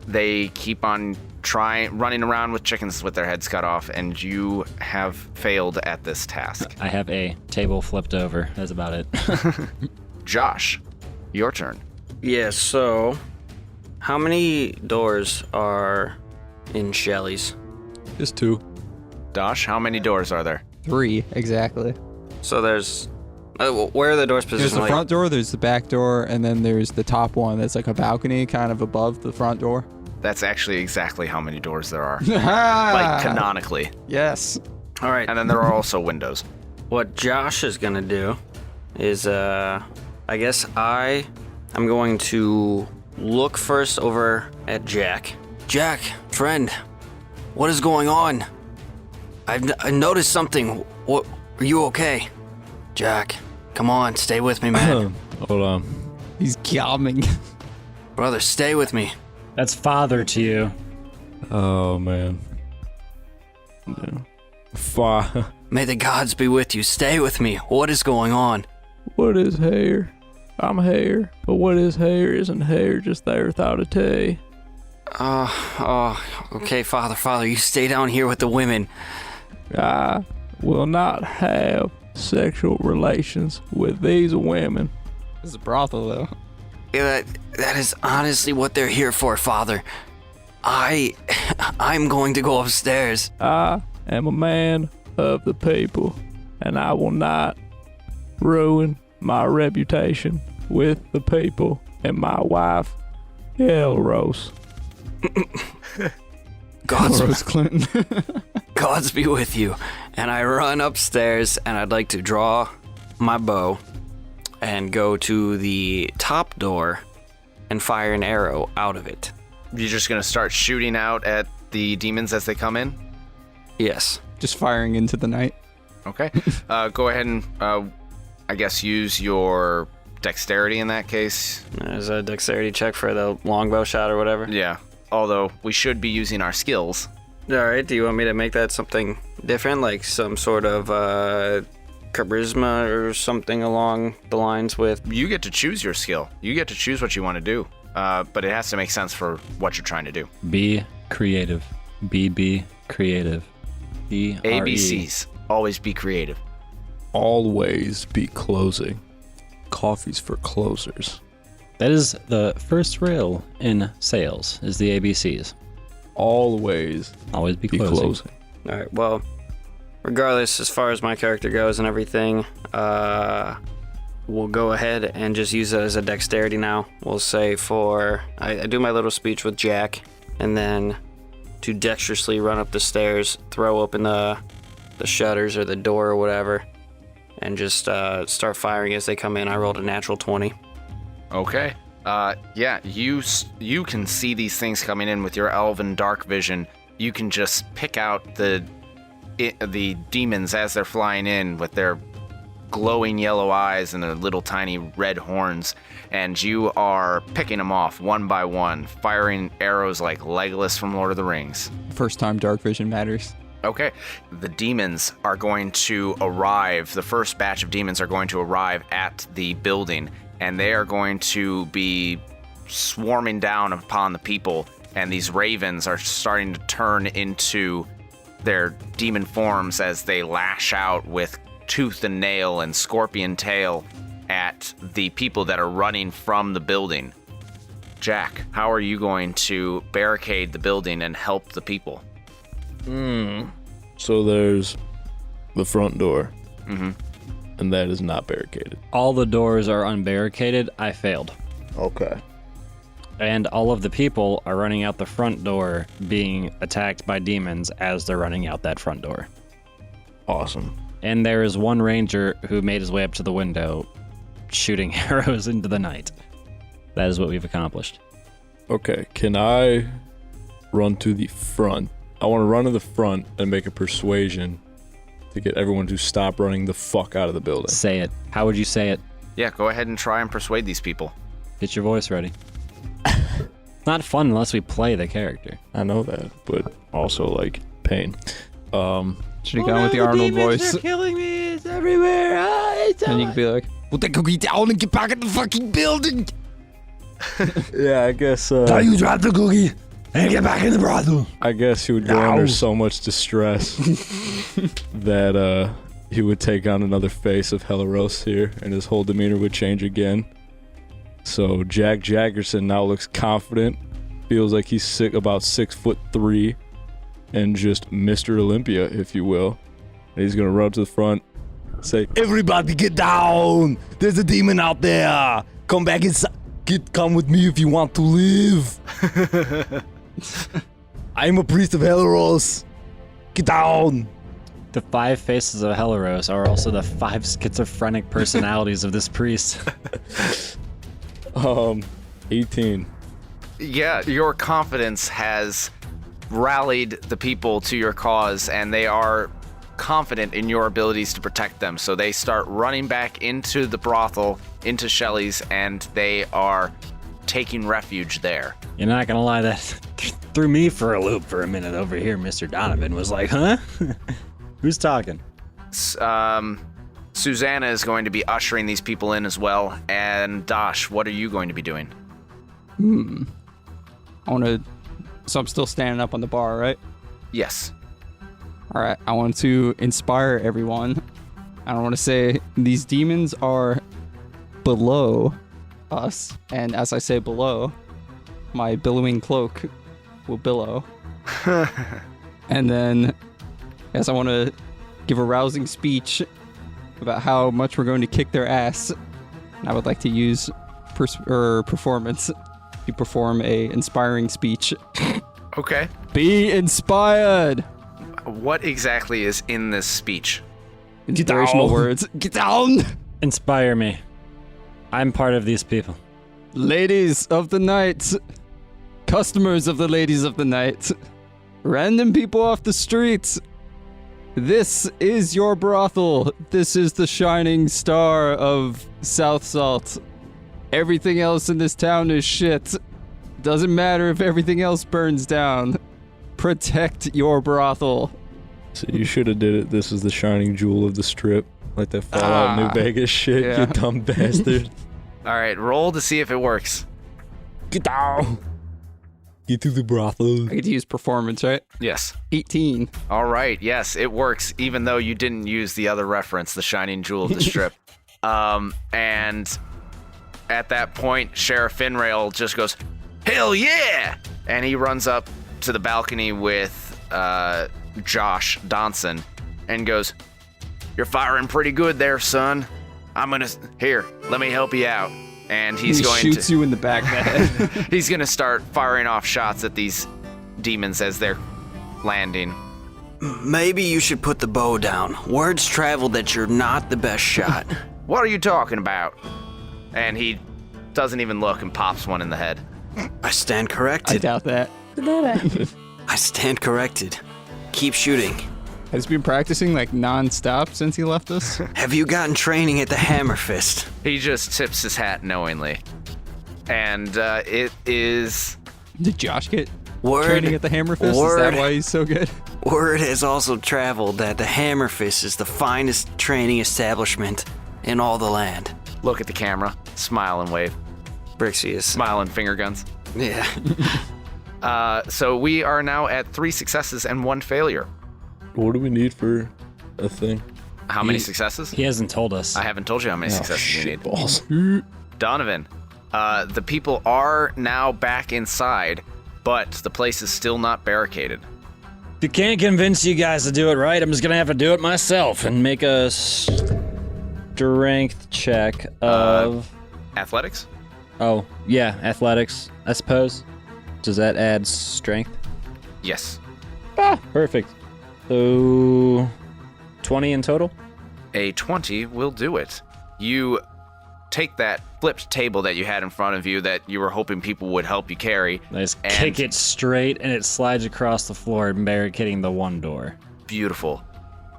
they keep on running around with chickens with their heads cut off, and you have failed at this task. I have a table flipped over. That's about it. Josh, your turn. Yeah, so how many doors are in Shelly's? Just 2. Dosh, how many doors are there? 3, exactly. So there's where are the doors There's positioned? the front door, there's the back door, and then there's the top one that's like a balcony kind of above the front door. That's actually exactly how many doors there are. Like, Like canonically. Yes. All right. And then there are also windows. What Josh is gonna do is, I guess I'm going to look first over at Jack. Jack, friend, what is going on? I noticed something. What? Are you okay? Jack, come on, stay with me, man. Hold on. He's calming. Brother, stay with me. That's father to you. Oh, man. Yeah. May the gods be with you. Stay with me. What is going on? What is hair? I'm hair. But what is hair isn't hair, just there without a T. Okay, Father, you stay down here with the women. I will not have sexual relations with these women. This is a brothel, though. Yeah, that is honestly what they're here for, Father. I'm going to go upstairs. I am a man of the people, and I will not ruin my reputation with the people and my wife, Elrose. Rose Clinton. Gods be with you. And I run upstairs, and I'd like to draw my bow and go to the top door and fire an arrow out of it. You're just gonna start shooting out at the demons as they come in? Yes. Just firing into the night. Okay. Go ahead and, I guess, use your dexterity in that case. There's a dexterity check for the longbow shot or whatever. Yeah. Although we should be using our skills. All right. Do you want me to make that something different, like some sort of charisma or something along the lines with? You get to choose your skill. You get to choose what you want to do. But it has to make sense for what you're trying to do. Be creative. Be creative. ABCs. Always be creative. Always be closing. Coffee's for closers. That is the first rule in sales, is the ABCs. Always Always be be closing. closing. All right. Well, regardless, as far as my character goes and everything, we'll go ahead and just use it as a dexterity now. We'll say I do my little speech with Jack, and then to dexterously run up the stairs, throw open the shutters or the door or whatever, and just start firing as they come in. I rolled a natural 20. Okay. Yeah, you can see these things coming in with your elven dark vision. You can just pick out the demons as they're flying in with their glowing yellow eyes and their little tiny red horns, and you are picking them off one by one, firing arrows like Legolas from Lord of the Rings. First time dark vision matters. Okay. The demons are going to arrive. The first batch of demons are going to arrive at the building, and they are going to be swarming down upon the people, and these ravens are starting to turn into their demon forms as they lash out with tooth and nail and scorpion tail at the people that are running from the building. Jack, how are you going to barricade the building and help the people? So there's the front door. Mm-hmm. And that is not barricaded. All the doors are unbarricaded. I failed. Okay. And all of the people are running out the front door being attacked by demons as they're running out that front door. Awesome. And there is one ranger who made his way up to the window shooting arrows into the night. That is what we've accomplished. Okay, can I run to the front? I want to run to the front and make a persuasion to get everyone to stop running the fuck out of the building. Say it. How would you say it? Yeah, go ahead and try and persuade these people. Get your voice ready. It's not fun unless we play the character. I know that, but also like pain. Should have gone with the Arnold voice. They're killing me. It's everywhere. And you could be like, well, then go get down and get back in the fucking building. Yeah, I guess. you drop the cookie and get back in the brothel. I guess he would go under so much distress that he would take on another face of Helaros here, and his whole demeanor would change again. So Jack Jackerson now looks confident, feels like he's about 6'3", and just Mr. Olympia, if you will. And he's gonna run to the front, say, Everybody get down! There's a demon out there! Come back inside. Come with me if you want to live. I'm a priest of Helaros. Get down! The 5 faces of Helaros are also the 5 schizophrenic personalities of this priest. 18. Yeah, your confidence has rallied the people to your cause, and they are confident in your abilities to protect them. So they start running back into the brothel, into Shelley's, and they are taking refuge there. You're not gonna lie, that threw me for a loop for a minute over here. Mr. Donovan was like, huh? Who's talking? Susanna is going to be ushering these people in as well. And Dash, what are you going to be doing? So I'm still standing up on the bar, right? Yes. All right, I want to inspire everyone. I don't want to say these demons are below us, and as I say below, my billowing cloak will billow. And then, yes, I want to give a rousing speech about how much we're going to kick their ass. And I would like to use performance to perform a inspiring speech. Okay. Be inspired. What exactly is in this speech? Inspirational words. Get down! Inspire me. I'm part of these people. Ladies of the night. Customers of the ladies of the night. Random people off the streets. This is your brothel. This is the shining star of South Salt. Everything else in this town is shit. Doesn't matter if everything else burns down. Protect your brothel. So you should have did it. This is the shining jewel of the strip. Like that Fallout New Vegas shit, yeah. you dumb bastard. All right, roll to see if it works. Get down. Get to the brothel. I get to use performance, right? Yes. 18. All right, yes, it works, even though you didn't use the other reference, the shining jewel of the strip. And at that point, Sheriff Finrail just goes, hell yeah! And he runs up to the balcony with Josh Donson and goes, you're firing pretty good there, son. Here, let me help you out. And he's going to shoots you in the back of the head. he's going to start firing off shots at these demons as they're landing. Maybe you should put the bow down. Words travel that you're not the best shot. What are you talking about? And he doesn't even look and pops one in the head. I stand I corrected. doubt that. I stand corrected. Keep shooting. Has he been practicing like non-stop since he left us? Have you gotten training at the Hammer Fist? He just tips his hat knowingly. And it is... Did Josh get Word, training at the Hammer Fist? Is that why he's so good? Word has also traveled that the Hammer Fist is the finest training establishment in all the land. Look at the camera, smile and wave. Brixie is... Smile and finger guns. Yeah. So we are now at 3 successes and 1 failure. What do we need for a thing? How many successes? He hasn't told us. I haven't told you how many successes you need. Balls. Donovan, the people are now back inside, but the place is still not barricaded. If you can't convince you guys to do it right, I'm just gonna have to do it myself and make a strength check of... Athletics? Oh, yeah, athletics, I suppose. Does that add strength? Yes. Perfect. So, 20 in total? A 20 will do it. You take that flipped table that you had in front of you that you were hoping people would help you carry. I just And- kick it straight, and it slides across the floor, barricading the one door. Beautiful.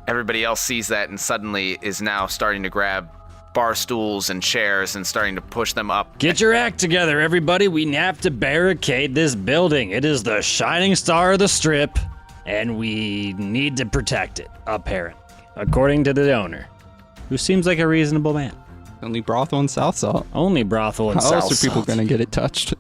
Everybody else sees that and suddenly is now starting to grab bar stools and chairs and starting to push them up. Get your act together, everybody. We have to barricade this building. It is the shining star of the strip, and we need to protect it, apparently, according to the owner, Who seems like a reasonable man. Only brothel in South Salt. only brothel in How South else are people Salt. gonna get it touched?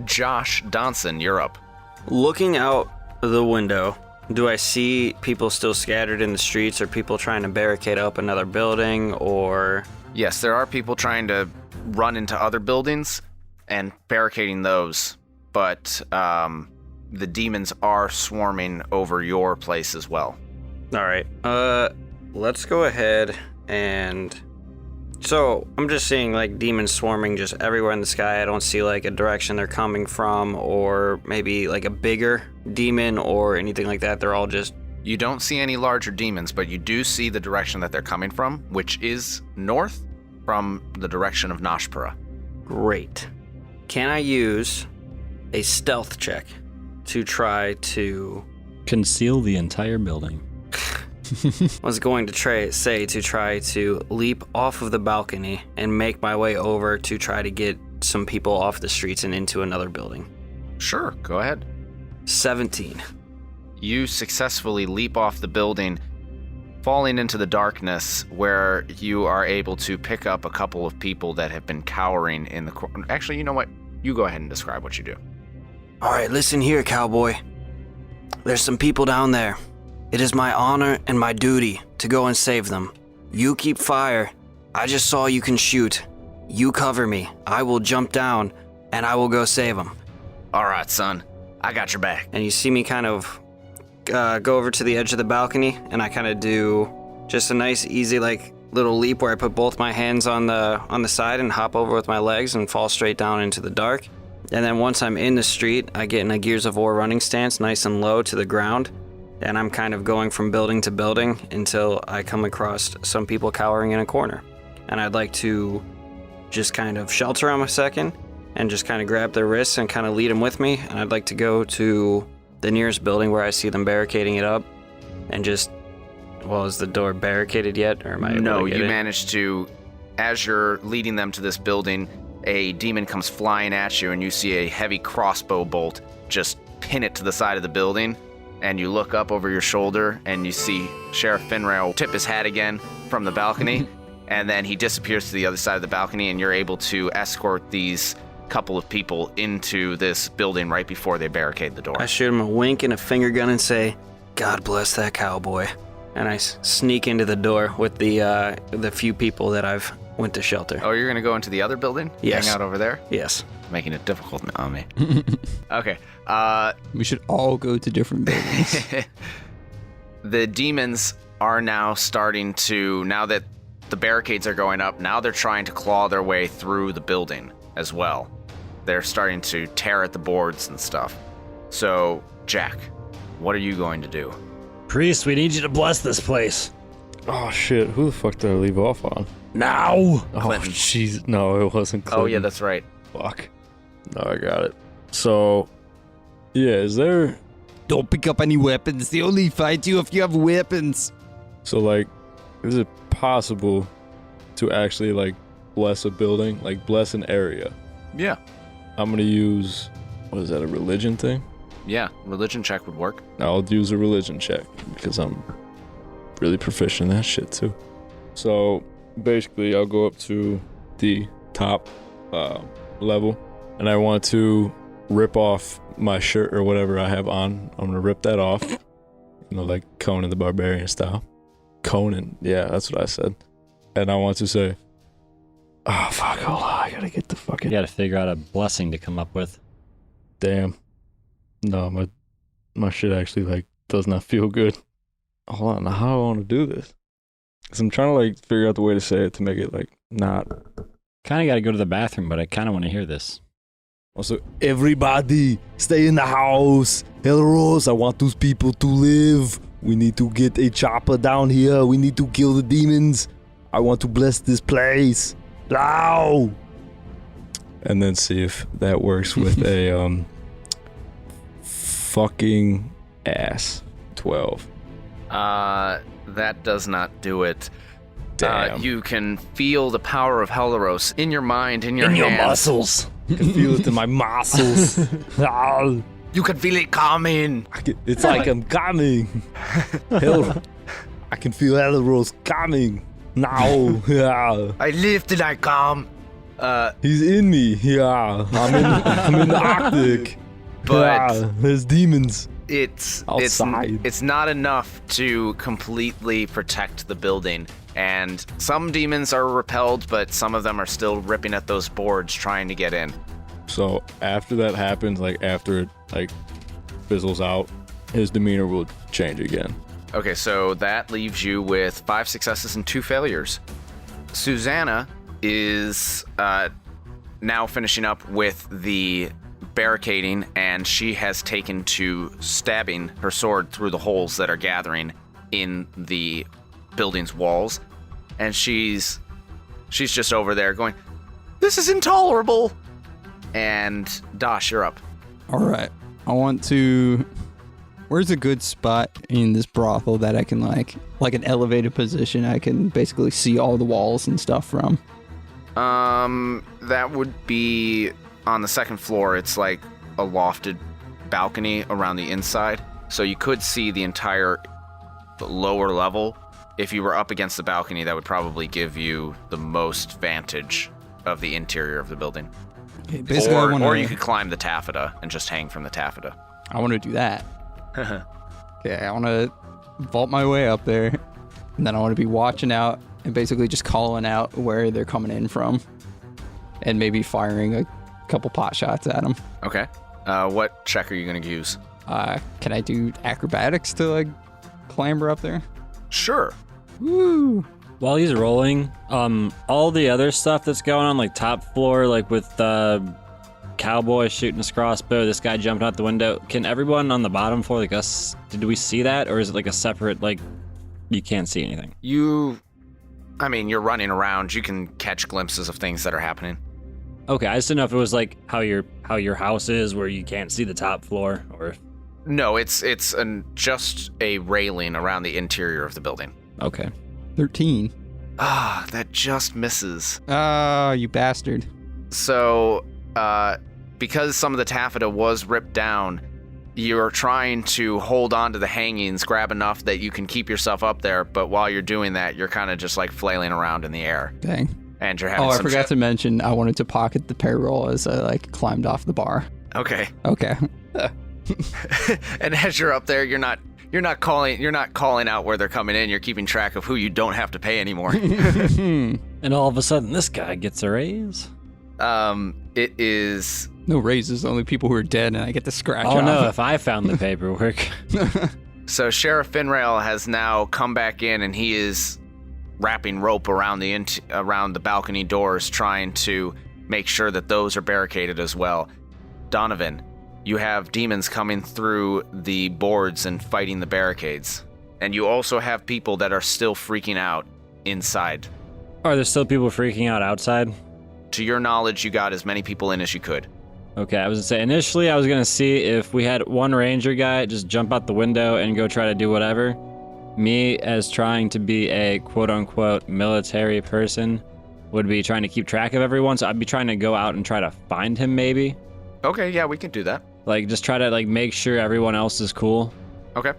Josh Donson, you're up. Looking out the window, do I see people still scattered in the streets, or people trying to barricade up another building, or... Yes, there are people trying to run into other buildings and barricading those, but the demons are swarming over your place as well. All right. Let's go ahead and... So, I'm just seeing, like, demons swarming just everywhere in the sky. I don't see, like, a direction they're coming from, or maybe, like, a bigger demon or anything like that. They're all just You don't see any larger demons, but you do see the direction that they're coming from, which is north from the direction of Nashpura. Great. Can I use a stealth check to try to... Conceal the entire building. was going to say to try to leap off of the balcony and make my way over to try to get some people off the streets and into another building. Sure, go ahead. 17. You successfully leap off the building, falling into the darkness, where you are able to pick up a couple of people that have been cowering in the corner. Actually, you know what? You go ahead and describe what you do. All right, listen here, cowboy. There's some people down there. It is my honor and my duty to go and save them. You keep fire. I just saw you can shoot. You cover me. I will jump down, and I will go save them. All right, son. I got your back. And you see me kind of go over to the edge of the balcony, and I kind of do just a nice, easy, like, little leap where I put both my hands on the side and hop over with my legs and fall straight down into the dark. And then once I'm in the street, I get in a Gears of War running stance, nice and low to the ground. And I'm kind of going from building to building until I come across some people cowering in a corner. And I'd like to just kind of shelter them a second and just kind of grab their wrists and kind of lead them with me. And I'd like to go to the nearest building where I see them barricading it up and just, well, is the door barricaded yet? Or am I able No, to get you it? managed to, as you're leading them to this building, a demon comes flying at you and you see a heavy crossbow bolt just pin it to the side of the building. And you look up over your shoulder and you see Sheriff Finrail tip his hat again from the balcony. And then he disappears to the other side of the balcony and you're able to escort these couple of people into this building right before they barricade the door. I shoot him a wink and a finger gun and say, God bless that cowboy. And I sneak into the door with the few people that I've went to shelter. Oh, you're going to go into the other building? Yes. Hang out over there? Yes. Making it difficult on me. Okay. We should all go to different buildings. The demons are now starting to, now that the barricades are going up, now they're trying to claw their way through the building as well. They're starting to tear at the boards and stuff. So, Jack, what are you going to do? Priest, we need you to bless this place. Oh shit, who the fuck did I leave off on? Now! Oh Clinton. jeez, no, it wasn't Clinton. Oh, yeah, that's right. Fuck. No, I got it. So, yeah, is there... Don't pick up any weapons. They only fight you if you have weapons. So, like, is it possible to actually, like, bless a building? Like, bless an area? Yeah. I'm gonna use... What is that, a religion thing? Yeah, religion check would work. I'll use a religion check because I'm really proficient in that shit too. So basically I'll go up to the top level and I want to rip off my shirt or whatever I have on. I'm gonna rip that off, you know, like Conan the Barbarian style. Conan, yeah, that's what I said. And I want to say, oh fuck, hold on, I gotta get the fucking... You gotta figure out a blessing to come up with. Damn. No, my shit actually, like, does not feel good. Hold on, how do I want to do this? Because I'm trying to, like, figure out the way to say it to make it, like, not... Kinda gotta go to the bathroom, but I kinda wanna hear this. Also, everybody, stay in the house. Elros, I want those people to live. We need to get a chopper down here. We need to kill the demons. I want to bless this place. Ow! And then see if that works with a, fucking ass. 12. That does not do it. Damn. You can feel the power of Helaros in your mind, in your In hands. your muscles. I can feel it in my muscles. Ow. You can feel it coming. It's like I'm coming. Hell, I can feel Elros coming. Now. Yeah. I live and I come. He's in me. Yeah. I'm in the Arctic. But yeah, there's demons. it's Outside. it's not enough to completely protect the building. And some demons are repelled, but some of them are still ripping at those boards trying to get in. So after that happens, like, after it, like, fizzles out, his demeanor will change again. Okay, so that leaves you with 5 successes and 2 failures. Susanna is now finishing up with the barricading, and she has taken to stabbing her sword through the holes that are gathering in the building's walls. And she's just over there going, "This is intolerable!" And Dosh, you're up. All right. I want to... Where's a good spot in this brothel that I can, like an elevated position I can basically see all the walls and stuff from? That would be on the second floor. It's like a lofted balcony around the inside. So you could see the entire lower level. If you were up against the balcony, that would probably give you the most vantage of the interior of the building. Okay, basically, or you could climb the taffeta and just hang from the taffeta. I want to do that. Okay, I want to vault my way up there, and then I want to be watching out and basically just calling out where they're coming in from, and maybe firing a couple pot shots at them. Okay. What check are you going to use? Can I do acrobatics to like clamber up there? Sure. Woo! While he's rolling, all the other stuff that's going on, like top floor, like with the cowboy shooting his crossbow, this guy jumping out the window, can everyone on the bottom floor, like us, did we see that? Or is it like a separate, like, you can't see anything? You're running around. You can catch glimpses of things that are happening. Okay, I just didn't know if it was like how your house is, where you can't see the top floor, or... No, it's just a railing around the interior of the building. Okay. 13. Ah, that just misses. Oh, you bastard. So, because some of the taffeta was ripped down, you're trying to hold on to the hangings, grab enough that you can keep yourself up there, but while you're doing that, you're kind of just like flailing around in the air. Dang. And you're having I forgot to mention I wanted to pocket the payroll as I like climbed off the bar. Okay. Okay. And as you're up there, you're not calling out where they're coming in. You're keeping track of who you don't have to pay anymore. And all of a sudden, this guy gets a raise? It is... No raises, only people who are dead, and I get to scratch off. Oh no, if I found the paperwork. So Sheriff Finrail has now come back in, and he is wrapping rope around the balcony doors, trying to make sure that those are barricaded as well. Donovan, you have demons coming through the boards and fighting the barricades. And you also have people that are still freaking out inside. Are there still people freaking out outside? To your knowledge, you got as many people in as you could. Okay, I was gonna say, initially I was gonna see if we had one ranger guy just jump out the window and go try to do whatever. Me, as trying to be a quote-unquote military person, would be trying to keep track of everyone, so I'd be trying to go out and try to find him, maybe. Okay, yeah, we can do that. Like, just try to, like, make sure everyone else is cool. Okay.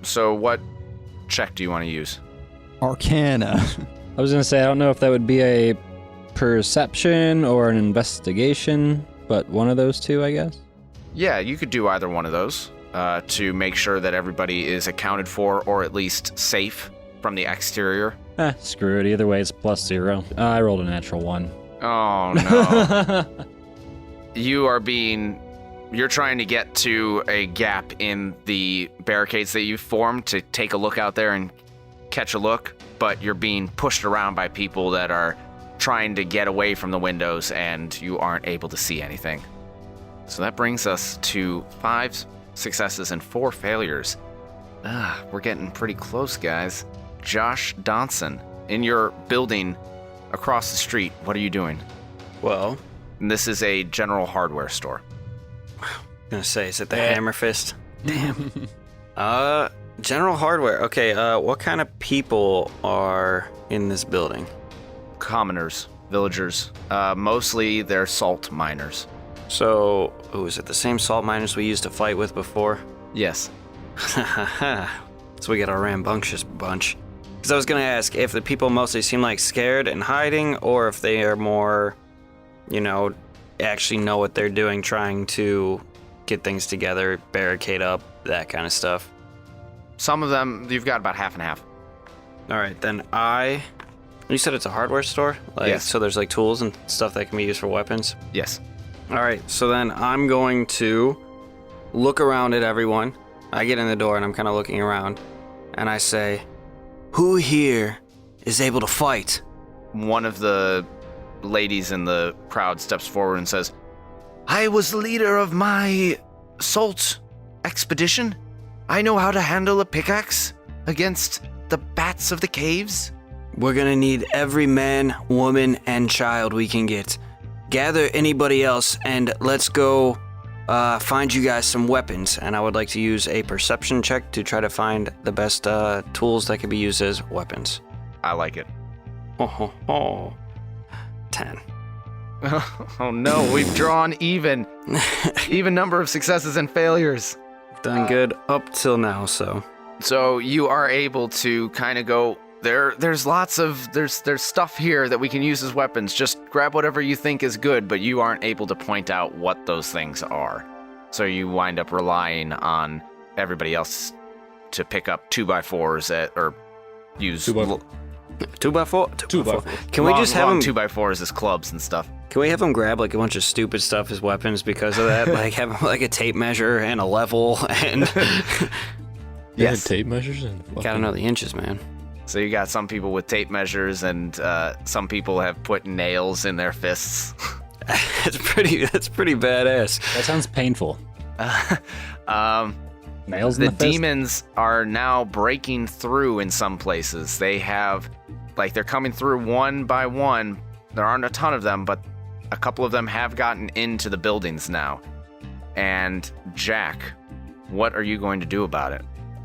So what check do you want to use? Arcana. I was gonna say, I don't know if that would be a perception or an investigation, but one of those two, I guess. Yeah, you could do either one of those to make sure that everybody is accounted for or at least safe from the exterior. Screw it. Either way, it's +0. I rolled a natural 1. Oh, no. You're trying to get to a gap in the barricades that you've formed to take a look out there and catch a look, but you're being pushed around by people that are trying to get away from the windows, and you aren't able to see anything. So that brings us to 5 successes and 4 failures. We're getting pretty close, guys. Josh Donson, in your building across the street, what are you doing? Well, And this is a general hardware store. I'm gonna say, is it the Hammer Fist? Damn. General Hardware. Okay, what kind of people are in this building? Commoners, villagers. Mostly they're salt miners. So, is it the same salt miners we used to fight with before? Yes. So we got a rambunctious bunch. Because I was gonna ask if the people mostly seem like scared and hiding, or if they are more, actually know what they're doing, trying to get things together, barricade up, that kind of stuff. Some of them, you've got about half and half. All right, then you said it's a hardware store? Yes. So there's like tools and stuff that can be used for weapons? Yes. All right, so then I'm going to look around at everyone. I get in the door and I'm kind of looking around, and I say, who here is able to fight? One of the ladies in the crowd steps forward and says, I was the leader of my assault expedition. I know how to handle a pickaxe against the bats of the caves. We're gonna need every man, woman, and child we can get. Gather anybody else and let's go find you guys some weapons. And I would like to use a perception check to try to find the best tools that can be used as weapons. I like it. 10. Oh no, we've drawn even number of successes and failures. Done good up till now, so. So you are able to kind of go, there's stuff here that we can use as weapons. Just grab whatever you think is good, but you aren't able to point out what those things are. So you wind up relying on everybody else to pick up 2x4s or use 2x4? 2x4. Can we just have them 2x4s as clubs and stuff? Can we have them grab like a bunch of stupid stuff as weapons because of that? Like have like a tape measure and a level and Yes. Tape measures and gotta know the inches, man. So you got some people with tape measures, and some people have put nails in their fists. That's pretty badass. That sounds painful. Nails in The the fist? demons are now breaking through in some places. They have, they're coming through one by one. There aren't a ton of them, but a couple of them have gotten into the buildings now. And Jack, what are you going to do about it?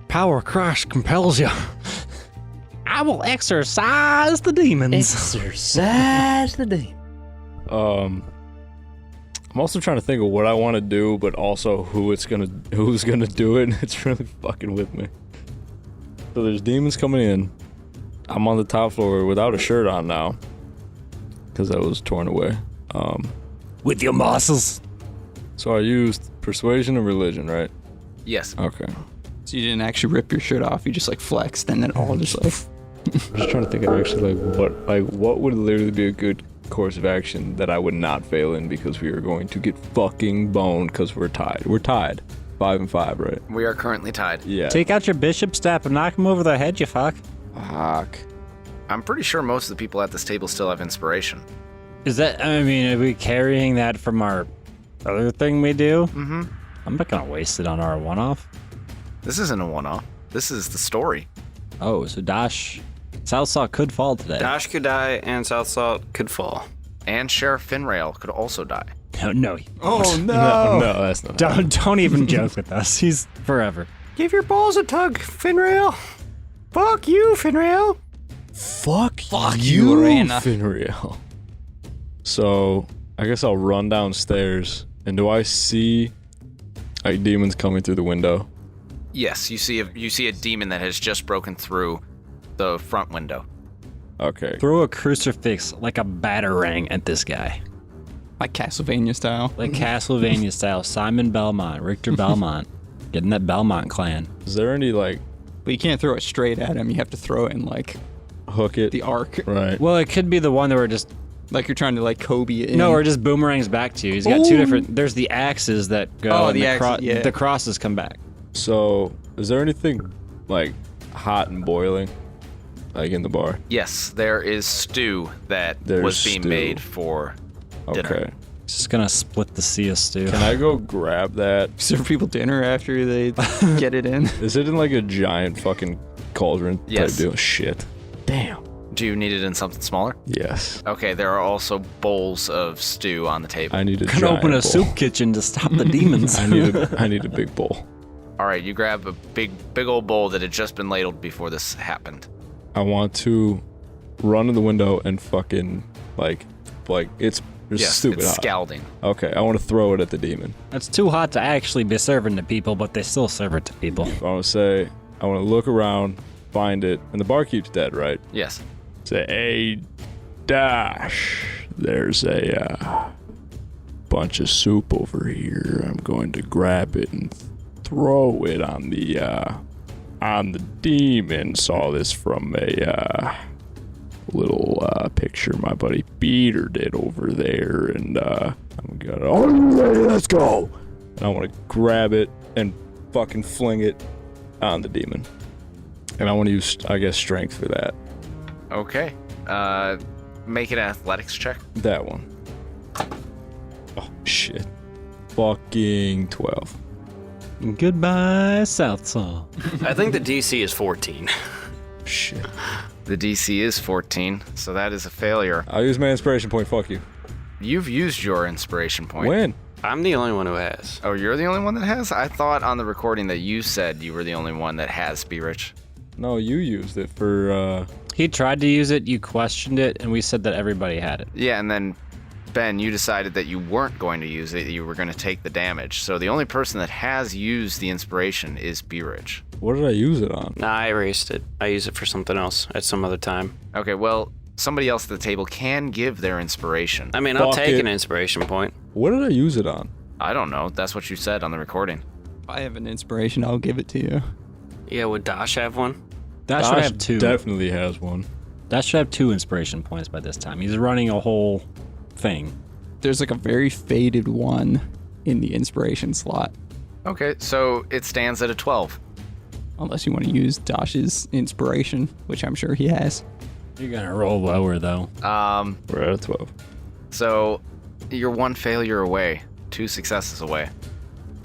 Power crush compels you. I will exorcise the demons. Exercise the demon. I'm also trying to think of what I want to do, but also who's gonna do it. It's really fucking with me. So there's demons coming in. I'm on the top floor without a shirt on now, because I was torn away. With your muscles. So I used persuasion and religion, right? Yes. Okay. So you didn't actually rip your shirt off. You just flexed and then all just I'm just trying to think of actually what would literally be a good course of action that I would not fail in, because we are going to get fucking boned because we're tied. We're tied. 5-5, right? We are currently tied. Yeah. Take out your bishop staff and knock him over the head, you fuck. Fuck. I'm pretty sure most of the people at this table still have inspiration. Is that, are we carrying that from our other thing we do? Mm-hmm. I'm not gonna waste it on our one-off. This isn't a one-off. This is the story. Oh, so Dash, Southsaw could fall today. Dash could die and South Salt could fall. And Sheriff Finrail could also die. No. Oh No, that's not. Don't even joke with us. He's forever. Give your balls a tug, Finrail. Fuck you, Finrail. Fuck you, Arena. Finreal. So I guess I'll run downstairs, and do I see demons coming through the window? Yes, you see a demon that has just broken through the front window. Okay. Throw a crucifix like a batarang at this guy. Like Castlevania style. Like Castlevania style. Simon Belmont, Richter Belmont. Getting that Belmont clan. Is there any But you can't throw it straight at him. You have to throw it in hook it? the arc. Right. Well, it could be the one that we're just... Like you're trying to Kobe it in. No, or just boomerangs back to you. He's got two different... There's the axes that go... Oh, and the axes, yeah. The crosses come back. So is there anything hot and boiling in the bar? Yes, there is stew that There's was being stew. made for dinner. Okay. Just gonna split the sea of stew. Can I go grab that? serve people dinner after they get it in. Is it in a giant fucking cauldron Yes. type deal? Shit. Damn. Do you need it in something smaller? Yes. Okay, there are also bowls of stew on the table. I need a Can giant open a bowl. soup kitchen to stop the demons. I need a big bowl. All right, you grab a big old bowl that had just been ladled before this happened. I want to run to the window and fucking it's Yes, stupid it's hot. scalding. Okay, I want to throw it at the demon. It's too hot to actually be serving to people, but they still serve it to people. I want to say, I want to look around, find it, and the barkeep's dead, right? Yes. Say, hey, Dash, there's a bunch of soup over here. I'm going to grab it and throw it on the demon. Saw this from a little picture my buddy Peter did over there, and I'm gonna, oh, ready, let's go. And I want to grab it and fucking fling it on the demon. And I want to use, I guess, strength for that. Okay. Make an athletics check. That one. Oh, shit. fucking 12. Goodbye, Southsaw. I think the DC is 14. Shit. The DC is 14, so that is a failure. I'll use my inspiration point. Fuck you. You've used your inspiration point. When? I'm the only one who has. Oh, you're the only one that has? I thought on the recording that you said you were the only one that has Be Rich. No, you used it for, He tried to use it, you questioned it, and we said that everybody had it. Yeah, and then, Ben, you decided that you weren't going to use it, you were going to take the damage. So the only person that has used the inspiration is Be Rich. what did I use it on? Nah, I erased it. I use it for something else at some other time. Okay, well, somebody else at the table can give their inspiration. I mean, I'll Fuck take it. an inspiration point. What did I use it on? I don't know. That's what you said on the recording. If I have an inspiration, I'll give it to you. Yeah, would Dash have one? That should have 2. Definitely has one. That should have 2 inspiration points by this time. He's running a whole thing. There's like a very faded one in the inspiration slot. Okay, so it stands at a 12. Unless you want to use Dash's inspiration, which I'm sure he has. You're gonna roll lower, though. We're at a 12. So you're 1 failure away, 2 successes away.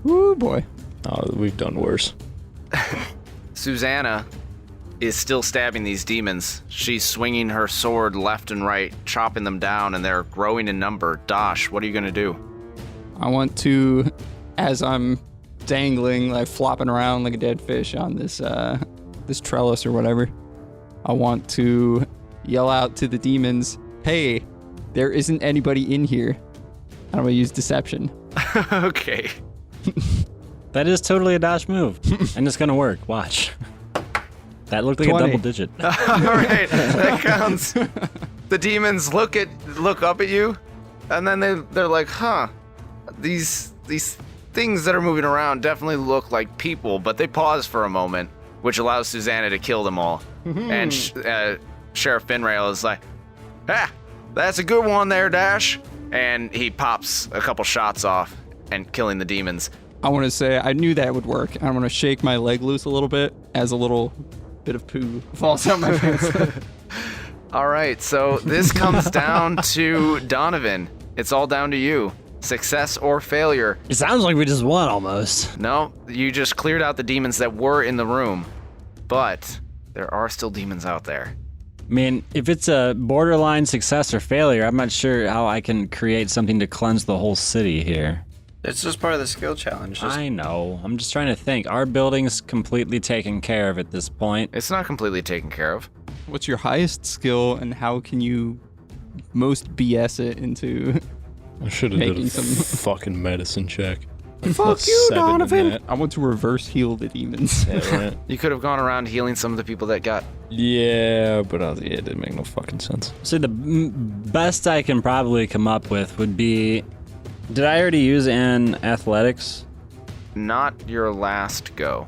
Woo boy. Oh, we've done worse. Susanna is still stabbing these demons. She's swinging her sword left and right, chopping them down, and they're growing in number. Dash, what are you going to do? I want to, as I'm dangling, like flopping around like a dead fish on this this trellis or whatever, I want to yell out to the demons, "Hey, there isn't anybody in here." And I'm gonna use deception. Okay. That is totally a Dash move. And it's gonna work. Watch. That looked like 20. a double digit. All right, that counts. The demons look up at you, and then they're like, "Huh, these things that are moving around definitely look like people." But they pause for a moment, which allows Susanna to kill them all. And Sheriff Finrail is like, "Ah, that's a good one there, Dash." And he pops a couple shots off and killing the demons. I want to say I knew that would work. I'm gonna shake my leg loose a little bit as a little bit of poo falls out my pants. All right, so this comes down to Donovan. It's all down to you. Success or failure. It sounds like we just won almost. No, you just cleared out the demons that were in the room, but there are still demons out there. I mean, if it's a borderline success or failure, I'm not sure how I can create something to cleanse the whole city here. It's just part of the skill challenge. I know. I'm just trying to think. Our building's completely taken care of at this point. It's not completely taken care of. What's your highest skill, and how can you most BS it into? I should have done Making a some- fucking medicine check. Fuck you, Donovan. I want to reverse heal the demons. Yeah, right. You could have gone around healing some of the people that got. Yeah, but it didn't make no fucking sense. So the best I can probably come up with would be... Did I already use an athletics? Not your last go.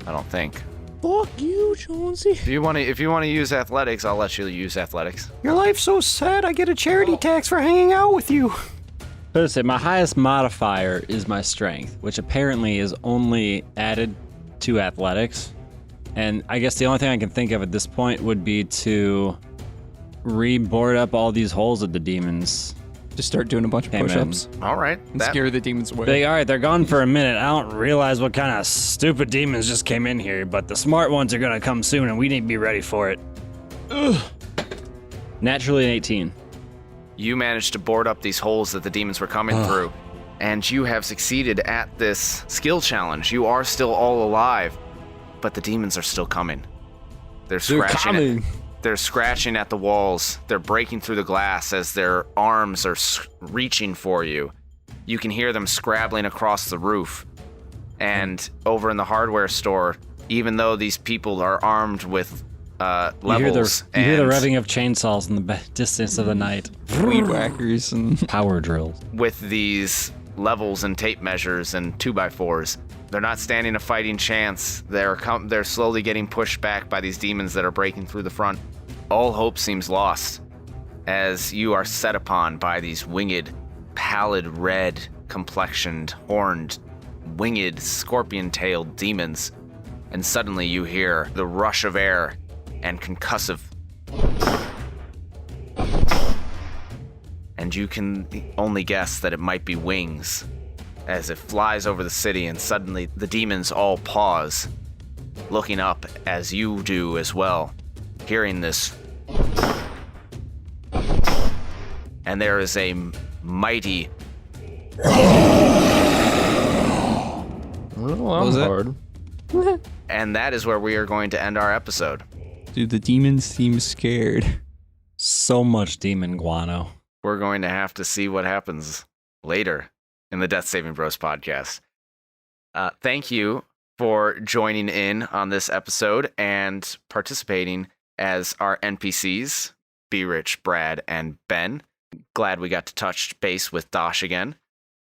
I don't think. Fuck you, Jonesy. If you want to use athletics, I'll let you use athletics. Your life's so sad, I get a charity tax for hanging out with you. Let's say my highest modifier is my strength, which apparently is only added to athletics. And I guess the only thing I can think of at this point would be to re-board up all these holes that the demons. Just start doing a bunch of Hey, man. push-ups All right. and That, scare the demons away. All right, they're gone for a minute. I don't realize what kind of stupid demons just came in here, but the smart ones are gonna come soon, and we need to be ready for it. Ugh. Naturally an 18. you managed to board up these holes that the demons were coming through, and you have succeeded at this skill challenge. You are still all alive, but the demons are still coming. They're scratching. They're scratching at the walls. They're breaking through the glass as their arms are reaching for you. You can hear them scrabbling across the roof. And over in the hardware store, even though these people are armed with levels You hear the and revving of chainsaws in the distance of the night. Weed whackers and Power drills. with these levels and tape measures and 2x4s, they're not standing a fighting chance. They're slowly getting pushed back by these demons that are breaking through the front. All hope seems lost as you are set upon by these winged, pallid red complexioned, horned, winged, scorpion-tailed demons. And suddenly you hear the rush of air and concussive. And you can only guess that it might be wings as it flies over the city, and suddenly the demons all pause, looking up as you do as well, hearing this. And there is a mighty. Well, was I'm it? hard. And that is where we are going to end our episode. Dude, the demons seem scared. So much demon guano. We're going to have to see what happens later in the Death Saving Bros podcast. Thank you for joining in on this episode and participating as our NPCs, Be Rich, Brad, and Ben. Glad we got to touch base with Dosh again.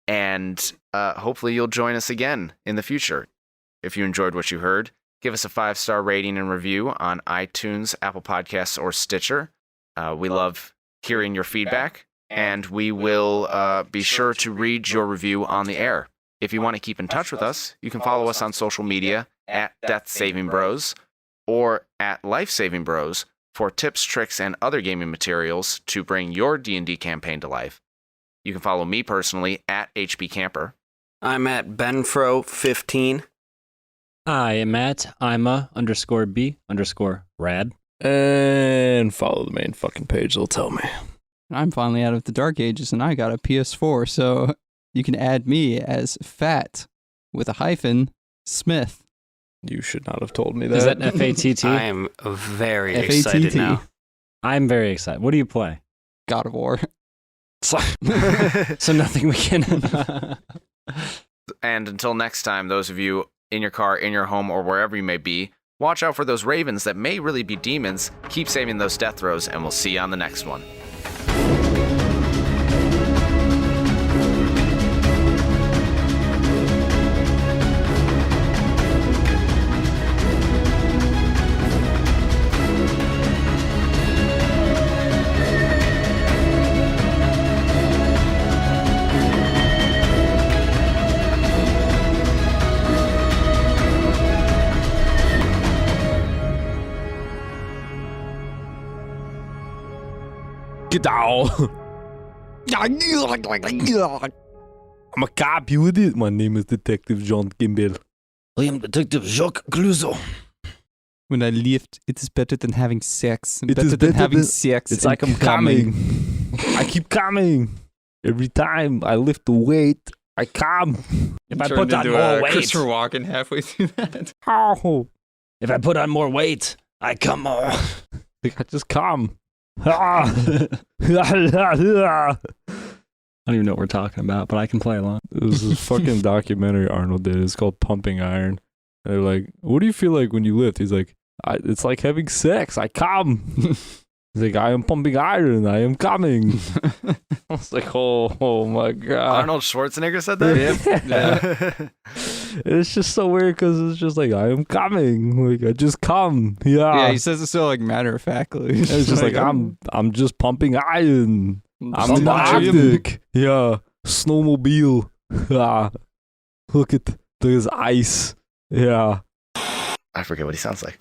And hopefully you'll join us again in the future. If you enjoyed what you heard, give us a 5-star rating and review on iTunes, Apple Podcasts, or Stitcher. We love hearing your feedback, and we will be sure to read your review on the air. If you want to keep in touch with us, you can follow us on social media at Death Saving Bros or at Life Saving Bros for tips, tricks, and other gaming materials to bring your D&D campaign to life. You can follow me personally at HB Camper. I'm at Benfro15. I am at Ima_B_rad. And follow the main fucking page. They'll tell me. I'm finally out of the Dark Ages and I got a PS4, so you can add me as Fat with a hyphen Smith. You should not have told me that. Is that FATT? I am very FATT. excited now. I'm very excited. What do you play? God of War. So nothing we can. And until next time, those of you in your car, in your home, or wherever you may be, watch out for those ravens that may really be demons. Keep saving those death throws, and we'll see you on the next one. Get down. I'm a cop, you idiot. My name is Detective John Kimball. I am Detective Jacques Clouseau. When I lift, it is better than having sex. It better is than better having than- sex. It's and like I'm coming. I keep coming. Every time I lift the weight, I come. If I put on more weight, Christopher Walken halfway through that. Oh, if I put on more weight, I come more. I just come. Ah. I don't even know what we're talking about, but I can play along. It was this fucking documentary Arnold did. It's called Pumping Iron. And they're like, what do you feel like when you lift? He's like, it's like having sex. I come. He's like, I am pumping iron. I am coming. I was like, oh my God. Arnold Schwarzenegger said that? Yeah. It's just so weird because it's just like, I am coming. Like, I just come. Yeah. Yeah, he says it so like matter of factly. It's just like, I'm just pumping iron. I'm in the Somebody- Arctic. Yeah. Snowmobile. Yeah. Look at there's ice. Yeah. I forget what he sounds like.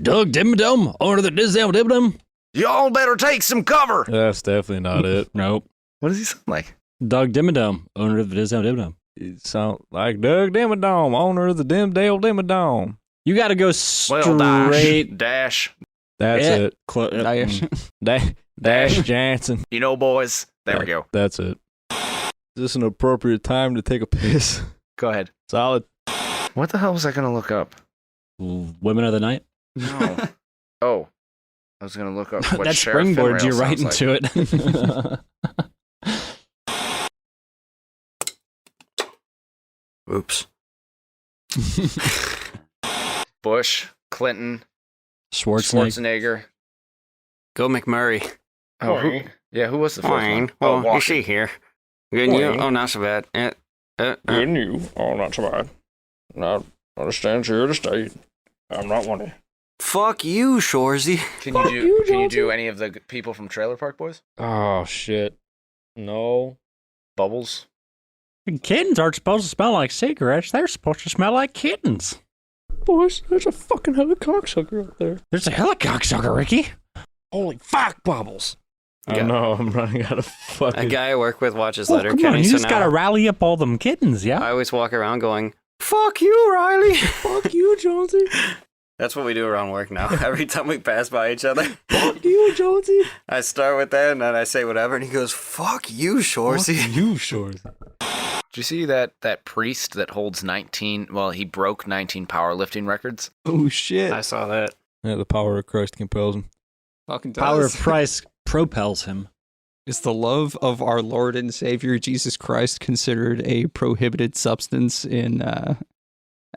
Doug Dimmadum, owner of the Dizdale Dimmadum. Y'all better take some cover! That's definitely not it. Nope. What does he sound like? Doug Dimmadome, owner of the Disney Dimmadome. It sounds like Doug Dimmadome, owner of the Dimdale Dimmadome. You got to go Well, straight. Dash. That's Yeah. it. Dash. Dash Jansen. You know, boys. There we go. That's it. Is this an appropriate time to take a piss? Go ahead. Solid. What the hell was I going to look up? Women of the night. No. Oh. I was going to look up what That Sheriff springboards Finrail you right sounds into it. Oops. Bush, Clinton, Schwarzenegger. Schwarzenegger. Go McMurray. Oh, who was the first Fine. one? Oh, Well, you Walker. see here. Good you? Oh, not so bad. you? Oh, not so bad. Not understand here to stay. I'm not one of you. Fuck you, Shorzy. Can you do any of the people from Trailer Park Boys? Oh, shit. No. Bubbles? Kittens aren't supposed to smell like cigarettes. They're supposed to smell like kittens. Boys, there's a fucking helicopter up there. There's a helicopter, Ricky. Holy fuck, Bubbles. I don't know. I'm running out of fucking. A guy I work with watches Oh, Letterkenny. come on, you so just now gotta rally up all them kittens, yeah? I always walk around going, "Fuck you, Riley." Fuck you, Jonesy. That's what we do around work now. Every time we pass by each other, Fuck you, Jonesy. I start with that and then I say whatever, and he goes, "Fuck you, Shorsey." You short. Did you see that priest that holds 19? Well, he broke 19 powerlifting records. Oh shit! I saw that. Yeah, the power of Christ compels him. Fucking Power does. of Christ propels him. Is the love of our Lord and Savior Jesus Christ considered a prohibited substance in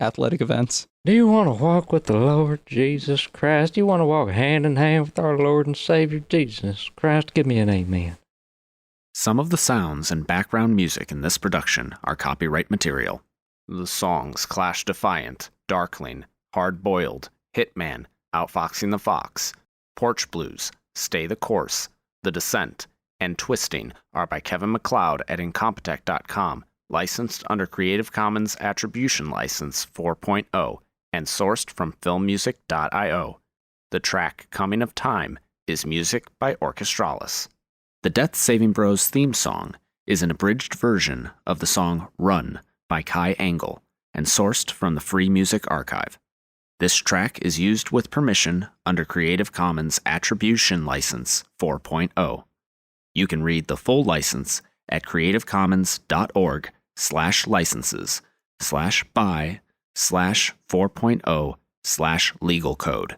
athletic events? Do you want to walk with the Lord Jesus Christ? Do you want to walk hand in hand with our Lord and Savior Jesus Christ? Give me an amen. Some of the sounds and background music in this production are copyright material. The songs Clash Defiant, Darkling, Hard Boiled, Hitman, Outfoxing the Fox, Porch Blues, Stay the Course, The Descent, and Twisting are by Kevin MacLeod at Incompetech.com, licensed under Creative Commons Attribution License 4.0, and sourced from filmmusic.io. The track Coming of Time is music by Orchestralis. The Death Saving Bros theme song is an abridged version of the song Run by Kai Angle and sourced from the Free Music Archive. This track is used with permission under Creative Commons Attribution License 4.0. You can read the full license at creativecommons.org/licenses/by/4.0/legal code.